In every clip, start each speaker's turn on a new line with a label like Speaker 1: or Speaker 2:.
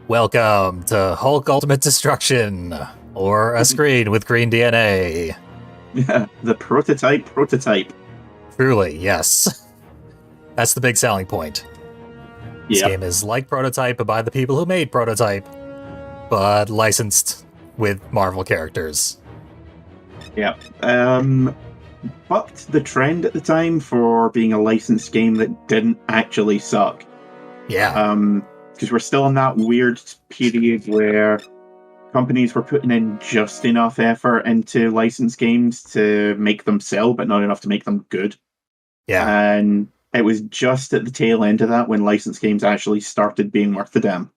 Speaker 1: Welcome to Hulk Ultimate Destruction, or a screen with green DNA.
Speaker 2: Yeah, the prototype.
Speaker 1: Truly, yes. That's the big selling point. This
Speaker 2: Yep.
Speaker 1: game is like Prototype by the people who made Prototype, but licensed with Marvel characters.
Speaker 2: Yep. Bucked the trend at the time for being a licensed game that didn't actually suck.
Speaker 1: Yeah.
Speaker 2: Because we're still in that weird period where companies were putting in just enough effort into licensed games to make them sell, but not enough to make them good.
Speaker 1: Yeah.
Speaker 2: And it was just at the tail end of that when licensed games actually started being worth the damn.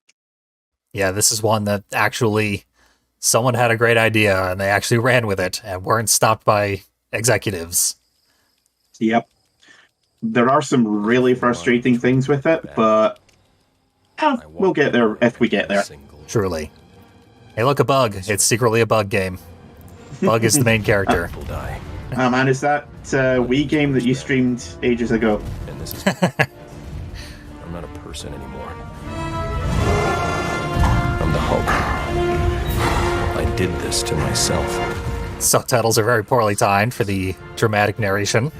Speaker 1: Yeah, this is one that actually someone had a great idea and they actually ran with it and weren't stopped by executives.
Speaker 2: Yep. There are some really frustrating things with it, but we'll get there if we get there.
Speaker 1: Truly. Hey, look, a bug. It's secretly a bug game. Bug is the main character.
Speaker 2: Oh man, is that Wii game that you streamed ages ago?
Speaker 3: And this is I'm not a person anymore. I'm the Hulk. I did this to myself.
Speaker 1: Subtitles are very poorly timed for the dramatic narration.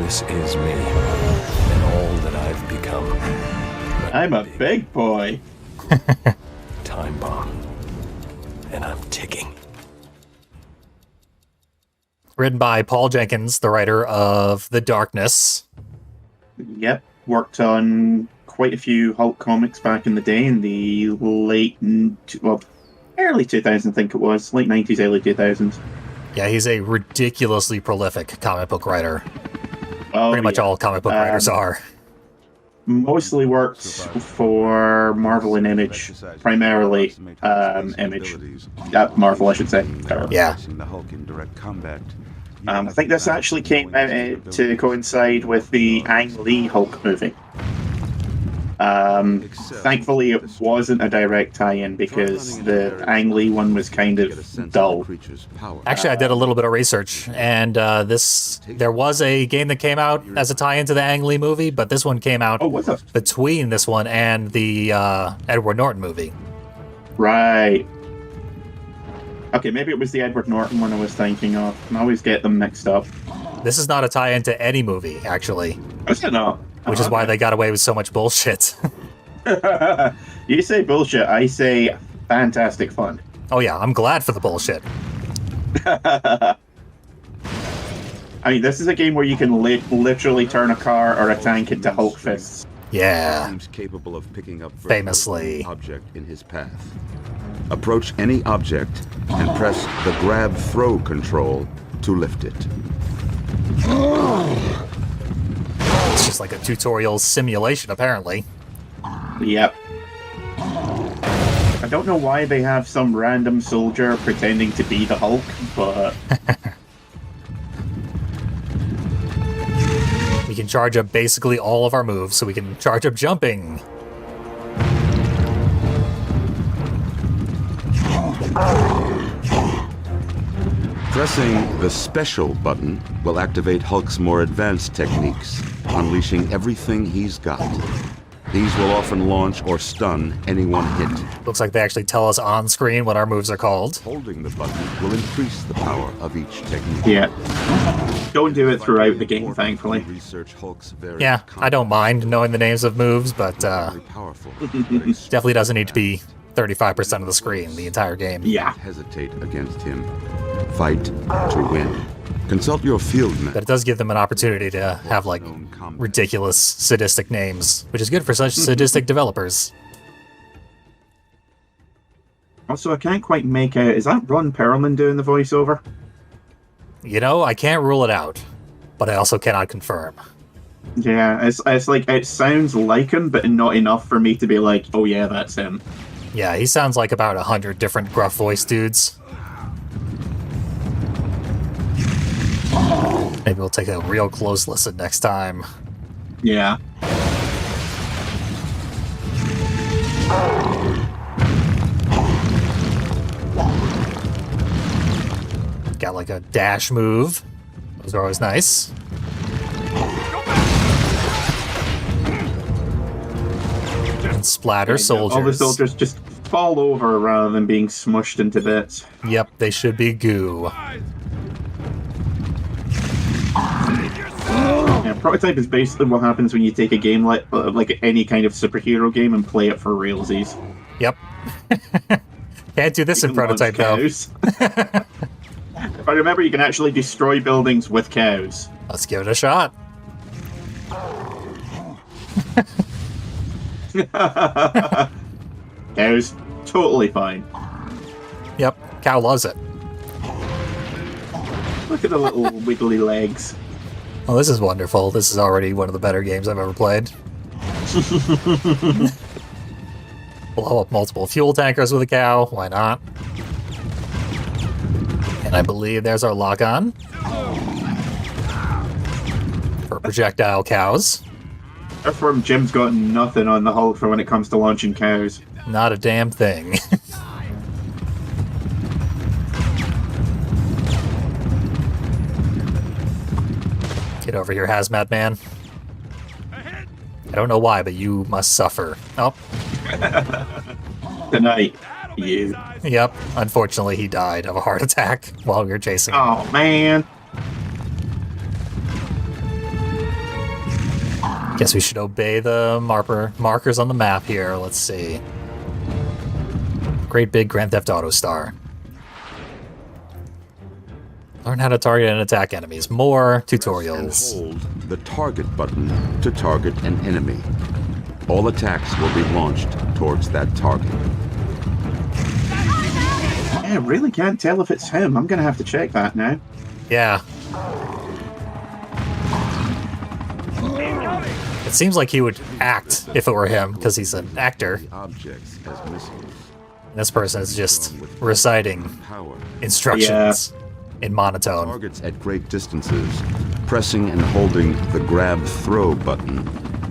Speaker 3: This is me and all that I've become.
Speaker 2: I'm a big boy.
Speaker 3: Time bomb. And I'm ticking.
Speaker 1: Written by Paul Jenkins, the writer of The Darkness.
Speaker 2: Yep, worked on quite a few Hulk comics back in the day in the early 2000s, I think it was. Late 90s, early 2000s.
Speaker 1: Yeah, he's a ridiculously prolific comic book writer.
Speaker 2: Oh,
Speaker 1: Pretty much all comic book writers are.
Speaker 2: Mostly worked for Marvel and Image, primarily Image. Marvel, I should say.
Speaker 1: Yeah.
Speaker 2: I think this actually came out to coincide with the Ang Lee Hulk movie. Thankfully, it wasn't a direct tie-in because the Ang Lee one was kind of dull.
Speaker 1: Actually, I did a little bit of research, and there was a game that came out as a tie-in to the Ang Lee movie, but this one came out between this one and the Edward Norton movie.
Speaker 2: Right. Okay, maybe it was the Edward Norton one I was thinking of. I always get them mixed up.
Speaker 1: This is not a tie-in to any movie, actually.
Speaker 2: Is it not?
Speaker 1: Which is why they got away with so much bullshit.
Speaker 2: You say bullshit, I say fantastic fun.
Speaker 1: Oh yeah, I'm glad for the bullshit.
Speaker 2: I mean, this is a game where you can literally turn a car or a tank into Hulk fists.
Speaker 1: Yeah.
Speaker 4: Seems capable of picking up
Speaker 1: Famously.
Speaker 4: any object in his path. Approach any object and press the grab throw control to lift it.
Speaker 1: It's just like a tutorial simulation, apparently.
Speaker 2: Yep. I don't know why they have some random soldier pretending to be the Hulk, but...
Speaker 1: We can charge up basically all of our moves, so we can charge up jumping.
Speaker 4: Pressing the special button will activate Hulk's more advanced techniques, unleashing everything he's got. These will often launch or stun anyone hit.
Speaker 1: Looks like they actually tell us on screen what our moves are called.
Speaker 4: Holding the button will increase the power of each technique.
Speaker 2: Yeah. Don't do it throughout the game, thankfully.
Speaker 4: Research Hulk's very
Speaker 1: Yeah, I don't mind knowing the names of moves, but
Speaker 4: powerful.
Speaker 1: definitely doesn't need to be 35% of the screen the entire game.
Speaker 2: Yeah.
Speaker 4: Hesitate against him. Fight to win. Consult your field map.
Speaker 1: But it does give them an opportunity to have, like, ridiculous, sadistic names, which is good for such sadistic developers.
Speaker 2: Also, I can't quite make out, is that Ron Perlman doing the voiceover?
Speaker 1: You know, I can't rule it out, but I also cannot confirm.
Speaker 2: Yeah, it's like, it sounds like him, but not enough for me to be like, oh yeah, that's him.
Speaker 1: Yeah, he sounds like about 100 different gruff voice dudes. Maybe we'll take a real close listen next time.
Speaker 2: Yeah.
Speaker 1: Got like a dash move. Those are always nice. splatter
Speaker 2: All the
Speaker 1: soldiers.
Speaker 2: soldiers just fall over rather than being smushed into bits.
Speaker 1: Yep, they should be goo.
Speaker 2: Yeah, prototype is basically what happens when you take a game like any kind of superhero game and play it for realsies.
Speaker 1: Yep. Can't do this in
Speaker 2: You can launch
Speaker 1: prototype, though.
Speaker 2: cows. If I remember, you can actually destroy buildings with cows.
Speaker 1: Let's give it a shot.
Speaker 2: Cows, totally fine.
Speaker 1: Yep, cow loves it.
Speaker 2: Look at the little wiggly legs.
Speaker 1: Oh, this is wonderful. This is already one of the better games I've ever played. Blow up multiple fuel tankers with a cow. Why not? And I believe there's our lock-on. For projectile cows.
Speaker 2: Therefore, Jim's got nothing on the Hulk for when it comes to launching cows.
Speaker 1: Not a damn thing. Get over here, hazmat man. I don't know why, but you must suffer. Oh,
Speaker 2: Tonight, you.
Speaker 1: yep. Unfortunately, he died of a heart attack while we were chasing him.
Speaker 2: Oh, man.
Speaker 1: Guess we should obey the markers on the map here. Let's see. Great big Grand Theft Auto star. Learn how to target and attack enemies. More tutorials.
Speaker 4: And hold the target button to target an enemy. All attacks will be launched towards that target.
Speaker 2: Yeah, I really can't tell if it's him. I'm going to have to check that now.
Speaker 1: Yeah. It seems like he would act if it were him, because he's an actor.
Speaker 4: Objects as missiles.
Speaker 1: This person is just reciting
Speaker 4: Power.
Speaker 1: instructions in monotone.
Speaker 4: Targets at great distances, pressing and holding the grab throw button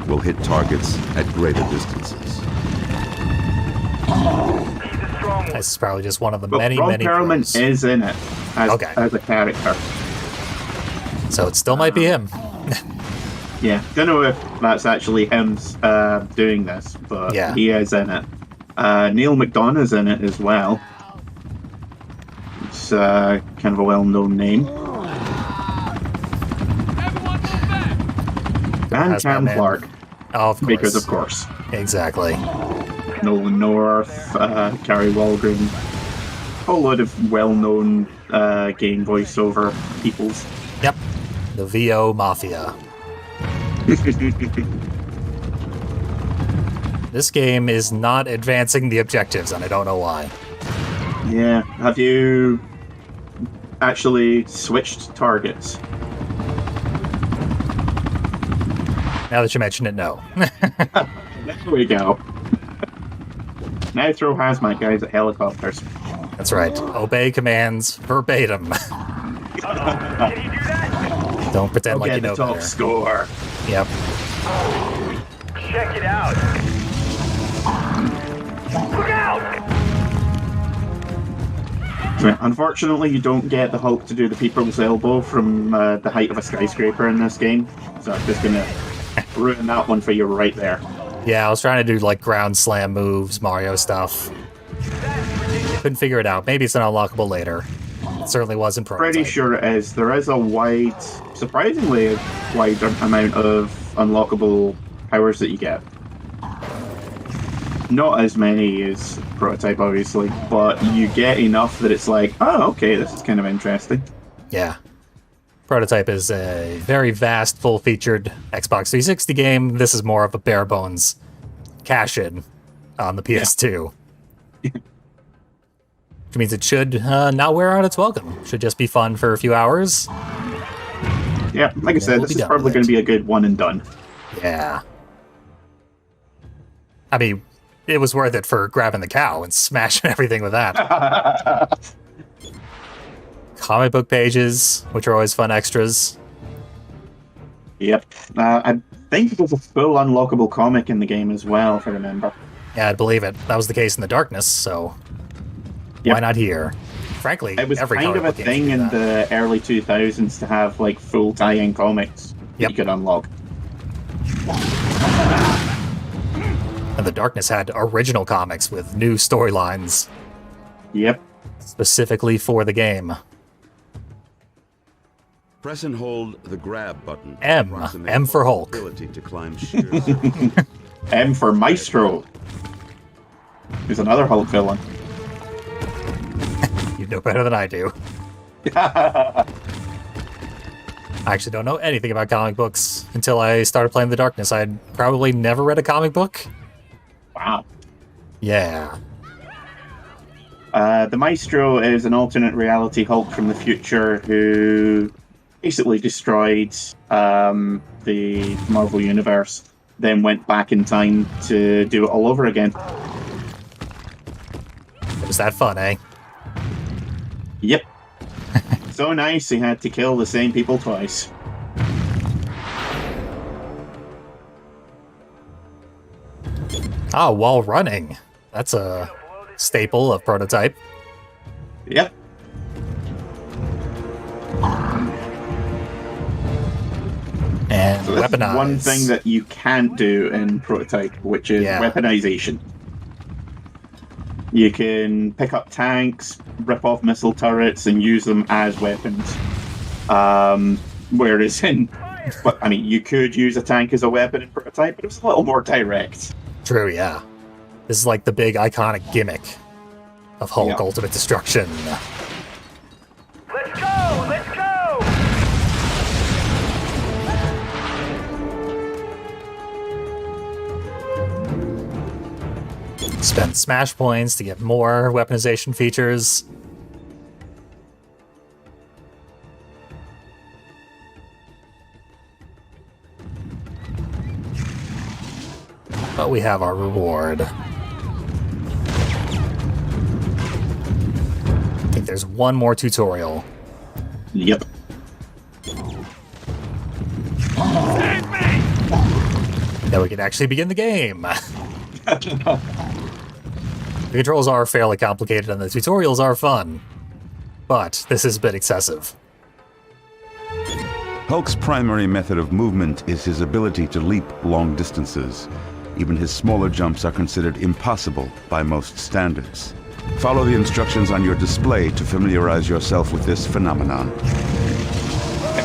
Speaker 4: will hit targets at greater distances.
Speaker 1: This is probably just one of the
Speaker 2: But
Speaker 1: many,
Speaker 2: Ron
Speaker 1: many
Speaker 2: Perlman
Speaker 1: pros.
Speaker 2: is in it as,
Speaker 1: Okay.
Speaker 2: as a character.
Speaker 1: So it still might be him.
Speaker 2: Yeah, don't know if that's actually him doing this, but
Speaker 1: Yeah.
Speaker 2: he is in it. Neil McDonough's in it as well. It's kind of a well-known name. And
Speaker 1: Hazmat
Speaker 2: Cam
Speaker 1: Man.
Speaker 2: Clark,
Speaker 1: Oh, of course.
Speaker 2: because of course.
Speaker 1: Exactly.
Speaker 2: Nolan North, Gary Walgren, a whole lot of well-known game voiceover peoples.
Speaker 1: Yep. The VO Mafia. This game is not advancing the objectives, and I don't know why.
Speaker 2: Yeah, have you actually switched targets?
Speaker 1: Now that you mention it, no.
Speaker 2: There we go. Now throw hazmat guys at helicopters.
Speaker 1: That's right. Obey commands verbatim. Don't pretend like
Speaker 2: Get
Speaker 1: you
Speaker 2: the
Speaker 1: know
Speaker 2: top
Speaker 1: better.
Speaker 2: score.
Speaker 1: Yep.
Speaker 5: Check it out. Look out!
Speaker 2: Unfortunately, you don't get the Hulk to do the people's elbow from the height of a skyscraper in this game, so I'm just gonna ruin that one for you right there.
Speaker 1: Yeah, I was trying to do like ground slam moves, Mario stuff. Couldn't figure it out. Maybe it's an unlockable later. It certainly was in prototype.
Speaker 2: Pretty sure it is. There is a wide, surprisingly wide amount of unlockable powers that you get. Not as many as prototype, obviously, but you get enough that it's like, oh, okay, this is kind of interesting.
Speaker 1: Yeah. Prototype is a very vast, full-featured Xbox 360 game. This is more of a bare-bones cash-in on the PS2. Which means it should not wear out its welcome. Should just be fun for a few hours.
Speaker 2: Yeah, like I said,
Speaker 1: we'll
Speaker 2: this
Speaker 1: be
Speaker 2: is
Speaker 1: done
Speaker 2: probably
Speaker 1: with
Speaker 2: going
Speaker 1: it.
Speaker 2: to be a good one and done.
Speaker 1: Yeah. I mean, it was worth it for grabbing the cow and smashing everything with that. Comic book pages, which are always fun extras.
Speaker 2: Yep. I think there's a full unlockable comic in the game as well, if I remember.
Speaker 1: Yeah, I'd believe it. That was the case in the Darkness, so
Speaker 2: Yep.
Speaker 1: why not here? Frankly,
Speaker 2: It was
Speaker 1: every
Speaker 2: kind
Speaker 1: comic
Speaker 2: of a
Speaker 1: book game
Speaker 2: thing
Speaker 1: should do
Speaker 2: in
Speaker 1: that.
Speaker 2: the early 2000s to have like full tie-in comics that
Speaker 1: Yep.
Speaker 2: you could unlock.
Speaker 1: And And the Darkness had original comics with new storylines
Speaker 2: Yep.
Speaker 1: specifically for the game.
Speaker 4: Press and hold the grab button.
Speaker 1: M. M for Hulk.
Speaker 4: Ability to climb sheer.
Speaker 2: M for Maestro. Who's another Hulk villain.
Speaker 1: You know better than I do. I actually don't know anything about comic books until I started playing the Darkness. I'd probably never read a comic book.
Speaker 2: Wow.
Speaker 1: Yeah.
Speaker 2: The Maestro is an alternate reality Hulk from the future who basically destroyed the Marvel Universe, then went back in time to do it all over again.
Speaker 1: It was that fun, eh?
Speaker 2: Yep. So nice he had to kill the same people twice.
Speaker 1: Ah, while running. That's a staple of Prototype.
Speaker 2: Yep.
Speaker 1: And
Speaker 2: So that's
Speaker 1: weaponize.
Speaker 2: one thing that you can't do in Prototype, which is weaponization. You can pick up tanks, rip off missile turrets, and use them as weapons. Whereas in, I mean, you could use a tank as a weapon in Prototype, but it was a little more direct.
Speaker 1: True, yeah. This is like the big iconic gimmick of Hulk
Speaker 2: Yeah.
Speaker 1: Ultimate Destruction.
Speaker 5: Let's go! Let's go!
Speaker 1: Spend smash points to get more weaponization features. But we have our reward. I think there's one more tutorial.
Speaker 2: Yep.
Speaker 1: Then we can actually begin the game. The controls are fairly complicated and the tutorials are fun, but this is a bit excessive.
Speaker 4: Hulk's primary method of movement is his ability to leap long distances. Even his smaller jumps are considered impossible by most standards. Follow the instructions on your display to familiarize yourself with this phenomenon.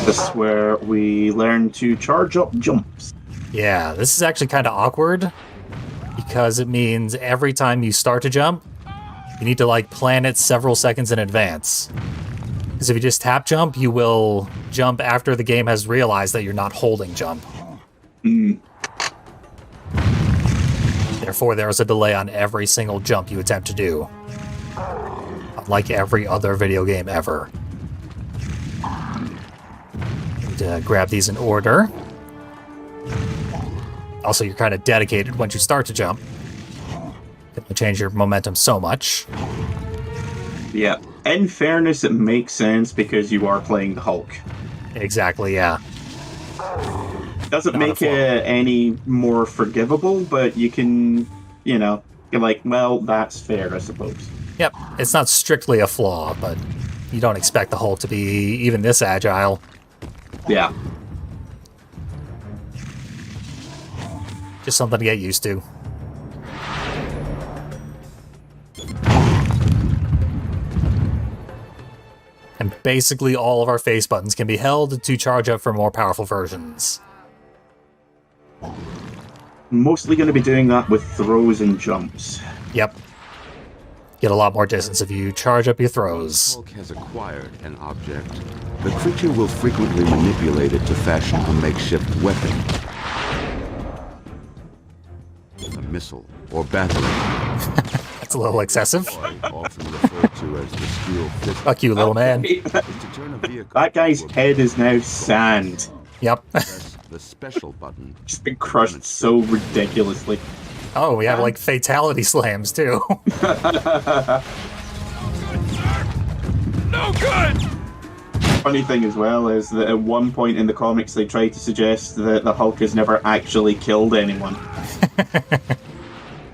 Speaker 2: This is where we learn to charge up jumps.
Speaker 1: Yeah, this is actually kind of awkward because it means every time you start to jump, you need to like plan it several seconds in advance. Because if you just tap jump, you will jump after the game has realized that you're not holding jump. Therefore, there is a delay on every single jump you attempt to do. Unlike every other video game ever. Need to grab these in order. Also, you're kind of dedicated once you start to jump. It can change your momentum so much.
Speaker 2: Yeah. In fairness, it makes sense because you are playing the Hulk.
Speaker 1: Exactly, yeah.
Speaker 2: Doesn't
Speaker 1: Not a
Speaker 2: make
Speaker 1: flaw.
Speaker 2: it any more forgivable, but you can, you know, you're like, well, that's fair, I suppose.
Speaker 1: Yep, it's not strictly a flaw, but you don't expect the Hulk to be even this agile.
Speaker 2: Yeah.
Speaker 1: Just something to get used to. And basically all of our face buttons can be held to charge up for more powerful versions.
Speaker 2: Mostly going to be doing that with throws and jumps.
Speaker 1: Yep. Get a lot more distance if you charge up your throws.
Speaker 4: Hulk has acquired an object. The creature will frequently manipulate it to fashion a makeshift weapon. A missile or battery.
Speaker 1: That's a little excessive.
Speaker 4: Often referred to as the steel fist.
Speaker 1: Fuck you, little man.
Speaker 4: Is to turn a vehicle
Speaker 2: That guy's
Speaker 4: into a
Speaker 2: head is now sand.
Speaker 1: Yep.
Speaker 4: press the special button.
Speaker 2: Just been crushed so ridiculously.
Speaker 1: Oh, we have like fatality slams too.
Speaker 5: No good!
Speaker 2: Funny thing as well is that at one point in the comics they try to suggest that the Hulk has never actually killed anyone.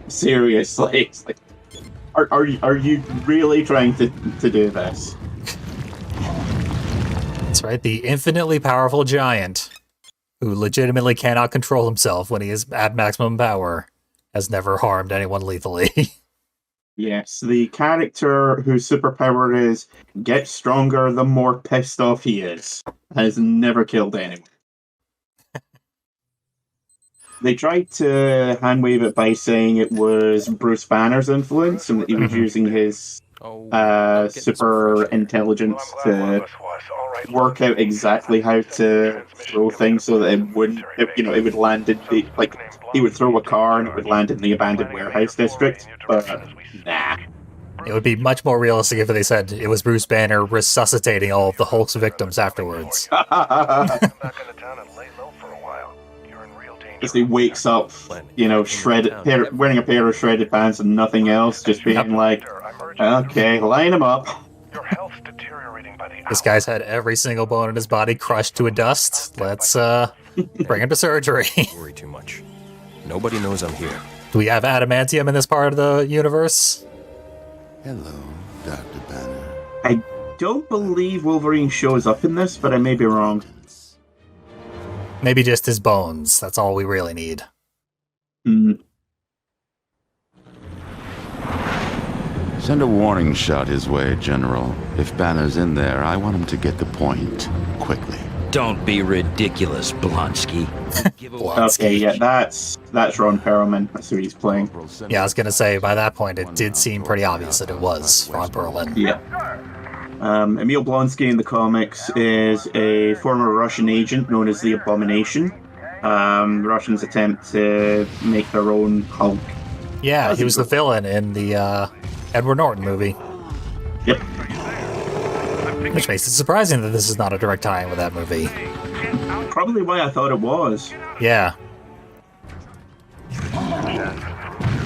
Speaker 2: Seriously, it's like, are you really trying to do this?
Speaker 1: That's right, the infinitely powerful giant who legitimately cannot control himself when he is at maximum power has never harmed anyone lethally.
Speaker 2: Yes, the character whose superpower is get stronger the more pissed off he is has never killed anyone. They tried to handwave it by saying it was Bruce Banner's influence and that he was using his super intelligence to work out exactly how to throw things so that it would land in the, like, he would throw a car and it would land in the abandoned warehouse district, but nah.
Speaker 1: It would be much more realistic if they said it was Bruce Banner resuscitating all of the Hulk's victims afterwards.
Speaker 2: As he wakes up, shredded, wearing a pair of shredded pants and nothing else, just being like, okay, line him up.
Speaker 1: This guy's had every single bone in his body crushed to a dust. Let's bring him to surgery.
Speaker 3: Worry too much. Nobody knows I'm here.
Speaker 1: Do we have adamantium in this part of the universe?
Speaker 4: Hello, Dr. Banner.
Speaker 2: I don't believe Wolverine shows up in this, but I may be wrong.
Speaker 1: Maybe just his bones. That's all we really need.
Speaker 4: Send a warning shot his way, General. If Banner's in there, I want him to get the point quickly.
Speaker 5: Don't be ridiculous, Blonsky.
Speaker 2: Okay, yeah, that's Ron Perlman. That's who he's playing.
Speaker 1: Yeah, I was gonna say, by that point, it did seem pretty obvious that it was Ron Perlman.
Speaker 2: Yeah. Emil Blonsky in the comics is a former Russian agent known as the Abomination. The Russians attempt to make their own Hulk.
Speaker 1: Yeah, he was the villain in the Edward Norton movie.
Speaker 2: Yep.
Speaker 1: Which makes it surprising that this is not a direct tie-in with that movie.
Speaker 2: Probably why I thought it was.
Speaker 1: Yeah.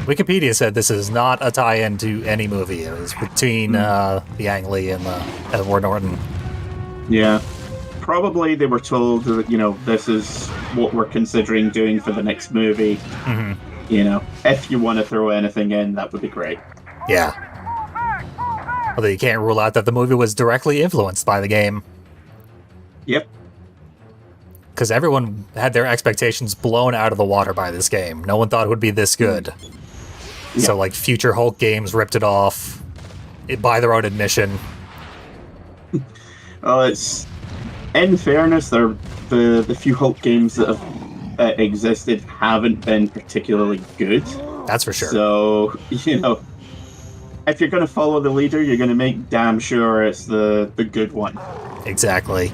Speaker 1: Wikipedia said this is not a tie-in to any movie. It was between the Ang Lee and Edward Norton.
Speaker 2: Yeah. Probably they were told that, this is what we're considering doing for the next movie. Mm-hmm. If you want to throw anything in, that would be great.
Speaker 1: Yeah. Although you can't rule out that the movie was directly influenced by the game.
Speaker 2: Yep.
Speaker 1: Because everyone had their expectations blown out of the water by this game. No one thought it would be this good. Yeah. So, future Hulk games ripped it off by their own admission.
Speaker 2: Well, it's... In fairness, the few Hulk games that have existed haven't been particularly good.
Speaker 1: That's for sure.
Speaker 2: So, if you're going to follow the leader, you're going to make damn sure it's the good one.
Speaker 1: Exactly.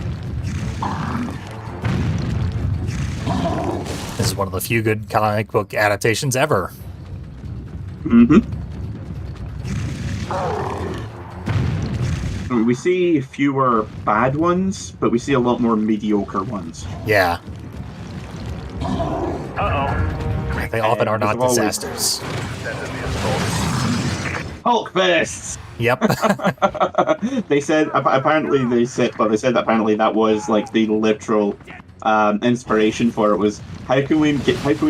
Speaker 1: This is one of the few good comic book adaptations ever.
Speaker 2: We see fewer bad ones, but we see a lot more mediocre ones.
Speaker 1: Yeah. They often are not disasters.
Speaker 2: Hulk fists!
Speaker 1: Yep.
Speaker 2: They said that apparently that was the literal inspiration for it was how can we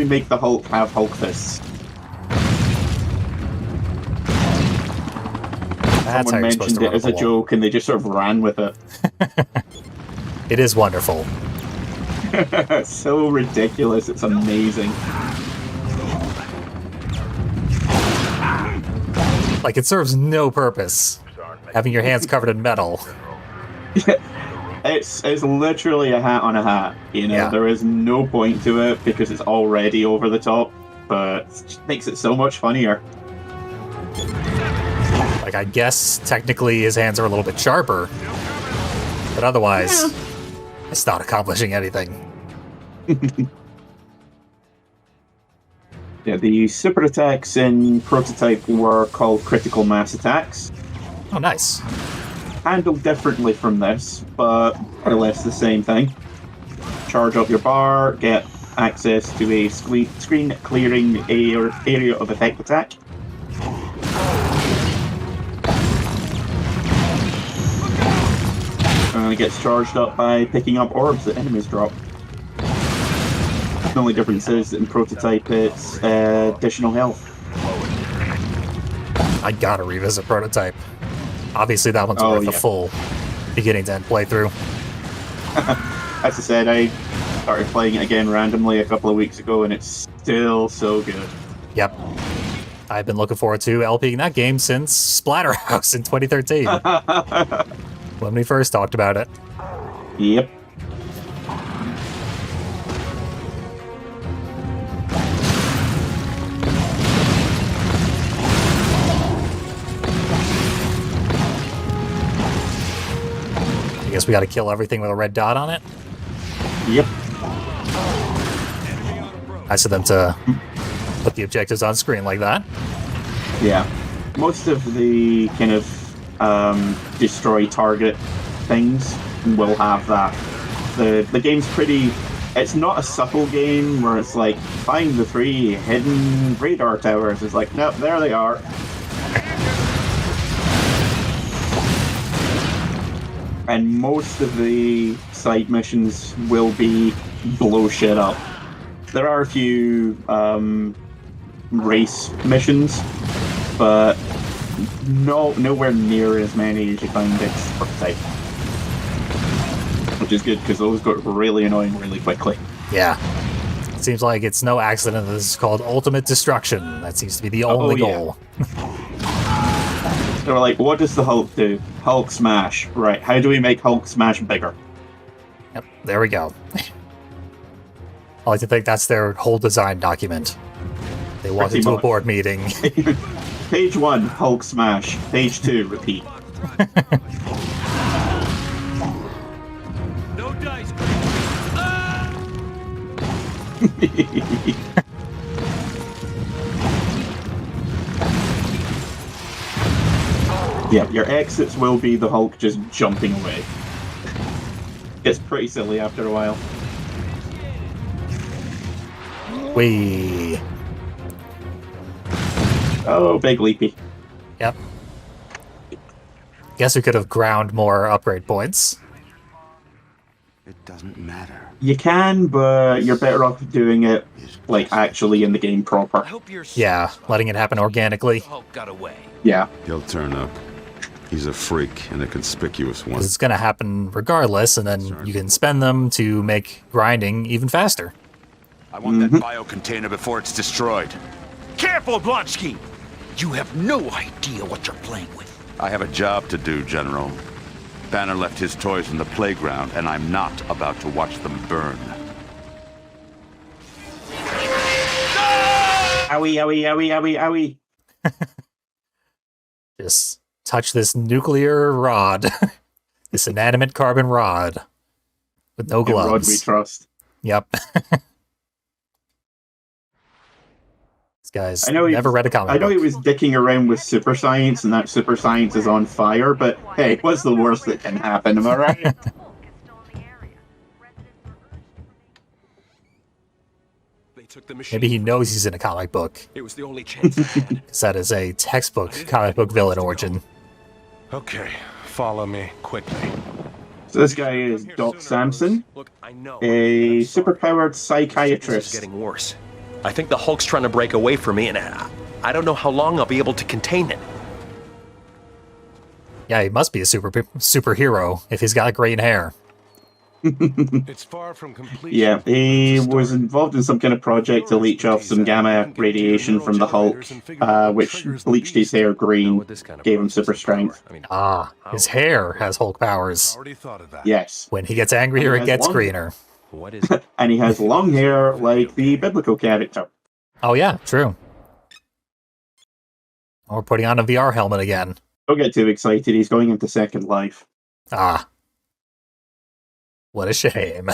Speaker 2: make the Hulk have Hulk fists?
Speaker 1: That's
Speaker 2: Someone mentioned it as a joke and they just sort of ran with it.
Speaker 1: It is wonderful.
Speaker 2: It's so ridiculous, it's amazing.
Speaker 1: It serves no purpose, having your hands covered in metal.
Speaker 2: It's literally a hat on a hat,
Speaker 1: Yeah.
Speaker 2: There is no point to it because it's already over the top, but it just makes it so much funnier.
Speaker 1: I guess technically his hands are a little bit sharper, but otherwise, it's not accomplishing anything.
Speaker 2: Yeah, the super attacks in Prototype were called critical mass attacks.
Speaker 1: Oh, nice.
Speaker 2: Handled differently from this, but more or less the same thing. Charge up your bar, get access to a screen clearing area of effect attack. And it gets charged up by picking up orbs that enemies drop. The only difference is that in Prototype it's additional health.
Speaker 1: I gotta revisit Prototype. Obviously that one's worth a full beginning to end playthrough.
Speaker 2: As I said, I started playing it again randomly a couple of weeks ago and it's still so good.
Speaker 1: Yep. I've been looking forward to LPing that game since Splatterhouse in 2013. When we first talked about it.
Speaker 2: Yep.
Speaker 1: I guess we gotta kill everything with a red dot on it.
Speaker 2: Yep.
Speaker 1: Nice of them to put the objectives on screen like that.
Speaker 2: Yeah. Most of the kind of destroy target things will have that. The game's pretty... It's not a subtle game where it's like, find the 3 hidden radar towers. It's like, nope, there they are. And most of the side missions will be blow shit up. There are a few race missions, but nowhere near as many as you find in Prototype. Which is good, because those got really annoying really quickly.
Speaker 1: Yeah. Seems like it's no accident that this is called Ultimate Destruction. That seems to be the only goal.
Speaker 2: They were like, what does the Hulk do? Hulk smash. Right, how do we make Hulk smash bigger?
Speaker 1: Yep, there we go. I like to think that's their whole design document. They walked
Speaker 2: Pretty
Speaker 1: into a
Speaker 2: much.
Speaker 1: board meeting.
Speaker 2: Page 1, Hulk smash. Page 2, repeat.
Speaker 3: No dice.
Speaker 2: Yeah, your exits will be the Hulk just jumping away. It's pretty silly after a while.
Speaker 1: Whee!
Speaker 2: Oh, big leapy.
Speaker 1: Yep. Guess we could have ground more upgrade points.
Speaker 4: It doesn't matter.
Speaker 2: You can, but you're better off doing it, like, actually in the game proper.
Speaker 5: I hope you're
Speaker 1: Yeah, letting it happen organically.
Speaker 5: Hulk got away.
Speaker 2: Yeah.
Speaker 4: He'll turn up. He's a freak and a conspicuous one.
Speaker 1: 'Cause it's going to happen regardless, and then you can spend them to make grinding even faster.
Speaker 4: I want that biocontainer before it's destroyed.
Speaker 5: Careful, Blonsky! You have no idea what you're playing with.
Speaker 4: I have a job to do, General. Banner left his toys in the playground, and I'm not about to watch them burn.
Speaker 2: Owie, owie, owie, owie, owie.
Speaker 1: Just touch this nuclear rod. This inanimate carbon rod. With no
Speaker 2: The rod we
Speaker 1: gloves.
Speaker 2: trust.
Speaker 1: Yep. This guy's
Speaker 2: I know
Speaker 1: never read a comic
Speaker 2: I know
Speaker 1: book.
Speaker 2: he was dicking around with super science, and that super science is on fire, but hey, what's the worst that can happen, am I right?
Speaker 3: They took the machine.
Speaker 1: Maybe he knows he's in a comic book.
Speaker 3: It was the only chance I had.
Speaker 1: 'Cause that is a textbook comic book villain origin.
Speaker 6: Okay, follow me quickly.
Speaker 2: So this guy is Doc Samson,
Speaker 3: Look, I know.
Speaker 2: a
Speaker 3: I'm sorry.
Speaker 2: superpowered
Speaker 3: This is
Speaker 2: psychiatrist.
Speaker 3: getting worse. I think the Hulk's trying to break away from me, and I don't know how long I'll be able to contain it.
Speaker 1: Yeah, he must be a superhero if he's got green hair.
Speaker 6: It's far from completion.
Speaker 2: Yeah, he was involved in some kind of project to leech off some gamma radiation from the Hulk, which bleached his hair green, gave him super strength.
Speaker 3: I mean,
Speaker 1: Ah, his hair has Hulk powers.
Speaker 6: Already thought of that.
Speaker 2: Yes,
Speaker 1: When he gets angrier,
Speaker 2: And
Speaker 1: it
Speaker 2: he has
Speaker 1: gets
Speaker 2: one.
Speaker 1: greener.
Speaker 3: what is it?
Speaker 2: and he has long hair like the biblical character.
Speaker 1: Oh yeah, true. We're putting on a VR helmet again.
Speaker 2: Don't get too excited, he's going into Second Life.
Speaker 1: Ah. What a shame.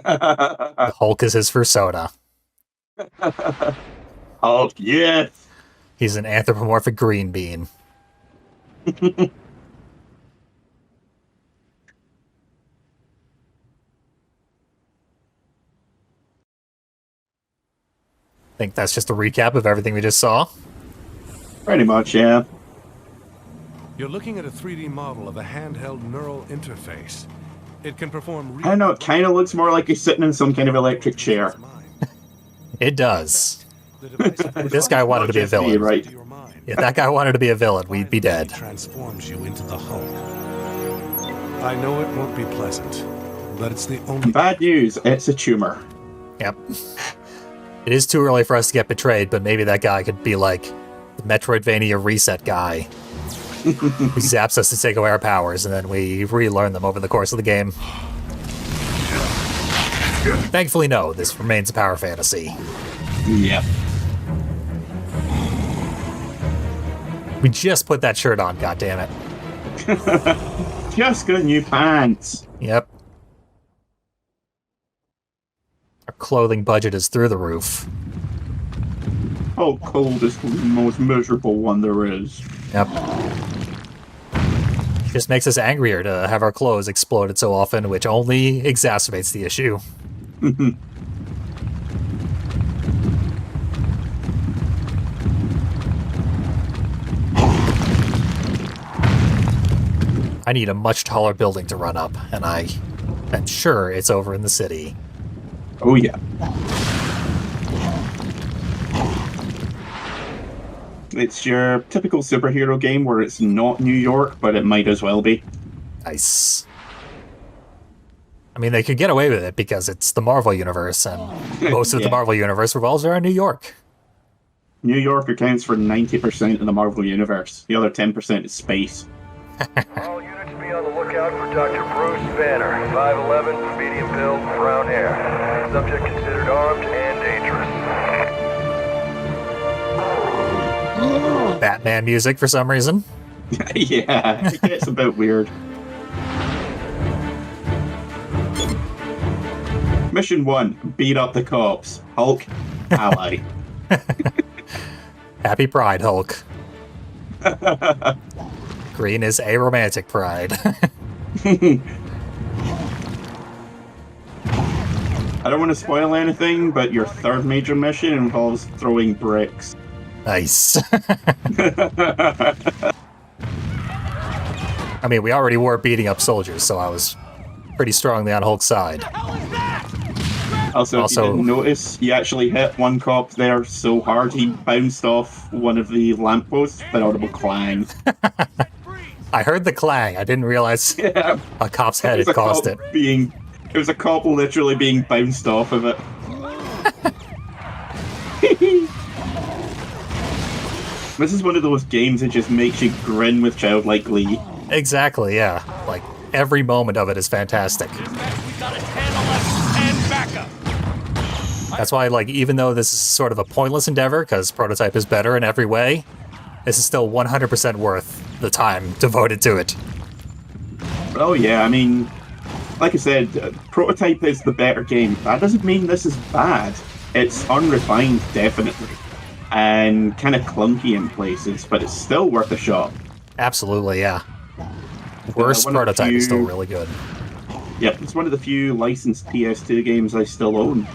Speaker 1: Hulk is his persona.
Speaker 2: Hulk, yes!
Speaker 1: He's an anthropomorphic green bean. Think that's just a recap of everything we just saw.
Speaker 2: Pretty much, yeah.
Speaker 6: You're looking at a 3D model of a handheld neural interface. It can perform.
Speaker 2: I don't know, it kind of looks more like he's sitting in some kind of electric chair.
Speaker 1: It does. This guy wanted to be a villain.
Speaker 2: Right.
Speaker 1: If that guy wanted to be a villain, we'd be dead.
Speaker 6: Transforms you into the Hulk. I know it won't be pleasant, but it's the only.
Speaker 2: Bad news, it's a tumor.
Speaker 1: Yep. It is too early for us to get betrayed, but maybe that guy could be like the Metroidvania reset guy. Who zaps us to take away our powers, and then we relearn them over the course of the game. Thankfully, no, this remains a power fantasy.
Speaker 2: Yep.
Speaker 1: We just put that shirt on, goddammit.
Speaker 2: Just got new pants.
Speaker 1: Yep. Our clothing budget is through the roof.
Speaker 2: How cold is the most miserable one there is?
Speaker 1: Yep. Just makes us angrier to have our clothes exploded so often, which only exacerbates the issue. I need a much taller building to run up, and I am sure it's over in the city.
Speaker 2: Oh, yeah. It's your typical superhero game where it's not New York, but it might as well be.
Speaker 1: Nice. I mean, they could get away with it because it's the Marvel Universe, and most of the Marvel Universe revolves around New York.
Speaker 2: New York accounts for 90% of the Marvel Universe. The other 10% is space.
Speaker 7: All units be on the lookout for Dr. Bruce Banner, 5'11", medium build, brown hair. Subject considered armed and dangerous.
Speaker 1: Batman music for some reason.
Speaker 2: Yeah, it gets a bit weird. Mission 1, beat up the cops. Hulk, ally.
Speaker 1: Happy Pride, Hulk. Green is a romantic pride.
Speaker 2: I don't want to spoil anything, but your third major mission involves throwing bricks.
Speaker 1: Nice. I mean, we already were beating up soldiers, so I was pretty strongly on Hulk's side.
Speaker 2: Also, if you didn't notice, he actually hit one cop there so hard he bounced off one of the lampposts with an audible clang.
Speaker 1: I heard the clang. I didn't realize
Speaker 2: Yeah.
Speaker 1: a cop's head had caused it.
Speaker 2: It was a cop literally being bounced off of it. This is one of those games that just makes you grin with childlike glee.
Speaker 1: Exactly, yeah. Like, every moment of it is fantastic. That's why, like, even though this is sort of a pointless endeavor, because Prototype is better in every way, this is still 100% worth the time devoted to it.
Speaker 2: Oh yeah, I mean, like I said, Prototype is the better game. That doesn't mean this is bad. It's unrefined, definitely, and kind of clunky in places, but it's still worth a shot.
Speaker 1: Absolutely, yeah. Worst Prototype is still really good.
Speaker 2: Yep, it's one of the few licensed PS2 games I still own.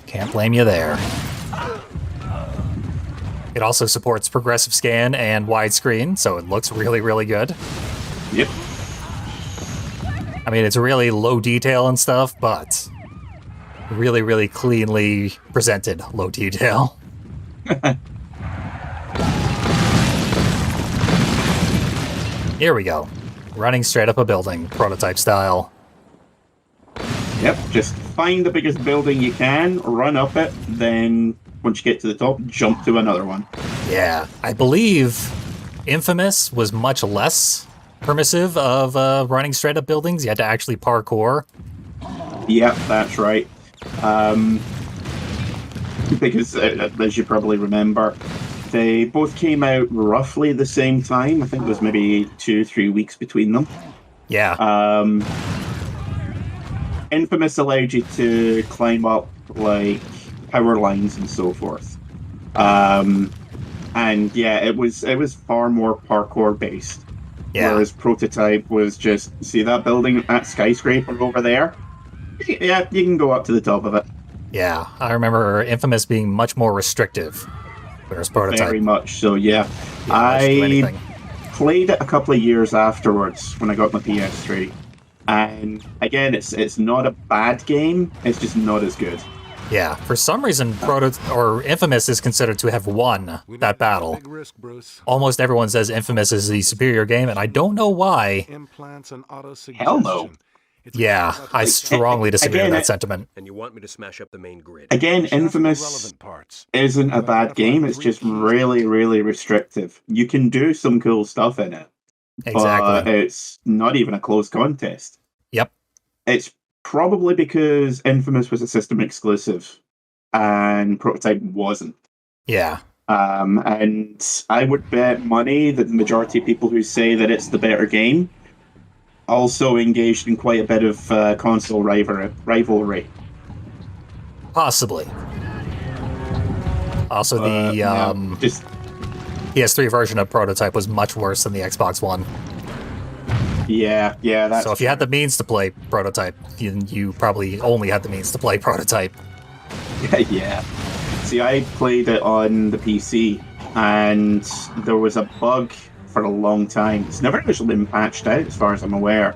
Speaker 1: Can't blame you there. It also supports progressive scan and widescreen, so it looks really, really good.
Speaker 2: Yep.
Speaker 1: I mean, it's really low detail and stuff, but really, really cleanly presented low detail. Here we go. Running straight up a building, Prototype style.
Speaker 2: Yep, just find the biggest building you can, run up it, then once you get to the top, jump to another one.
Speaker 1: Yeah, I believe Infamous was much less permissive of running straight up buildings. You had to actually parkour.
Speaker 2: Yep, that's right. Because, as you probably remember, they both came out roughly the same time. I think it was maybe 2-3 weeks between them.
Speaker 1: Yeah.
Speaker 2: Infamous allowed you to climb up, like, power lines and so forth. And yeah, it was far more parkour based.
Speaker 1: Yeah.
Speaker 2: Whereas Prototype was just, see that building, that skyscraper over there? Yeah, you can go up to the top of it.
Speaker 1: Yeah, I remember Infamous being much more restrictive, whereas Prototype...
Speaker 2: Very much so, yeah.
Speaker 1: I
Speaker 2: played it a couple of years afterwards when I got my PS3. And again, it's not a bad game, it's just not as good.
Speaker 1: Yeah, for some reason, Infamous is considered to have won that battle.
Speaker 6: Big risk, Bruce.
Speaker 1: Almost everyone says Infamous is the superior game, and I don't know why.
Speaker 6: Implants and
Speaker 2: Hell no.
Speaker 1: Yeah, I strongly disagree with
Speaker 2: again,
Speaker 1: that sentiment.
Speaker 3: And you want me to smash up the main grid.
Speaker 2: Again,
Speaker 6: Shaft is
Speaker 2: Infamous
Speaker 6: relevant parts.
Speaker 2: isn't a bad game. It's just really, really restrictive. You can do some cool stuff in it, but
Speaker 1: Exactly.
Speaker 2: it's not even a close contest.
Speaker 1: Yep.
Speaker 2: It's probably because Infamous was a system exclusive and Prototype wasn't.
Speaker 1: Yeah.
Speaker 2: And I would bet money that the majority of people who say that it's the better game also engaged in quite a bit of console rivalry.
Speaker 1: Possibly. Also, the
Speaker 2: just
Speaker 1: PS3 version of Prototype was much worse than the Xbox One.
Speaker 2: yeah, that's
Speaker 1: So if you had the means to play Prototype, you probably only had the means to play Prototype.
Speaker 2: yeah. See, I played it on the PC, and there was a bug for a long time. It's never actually been patched out, as far as I'm aware.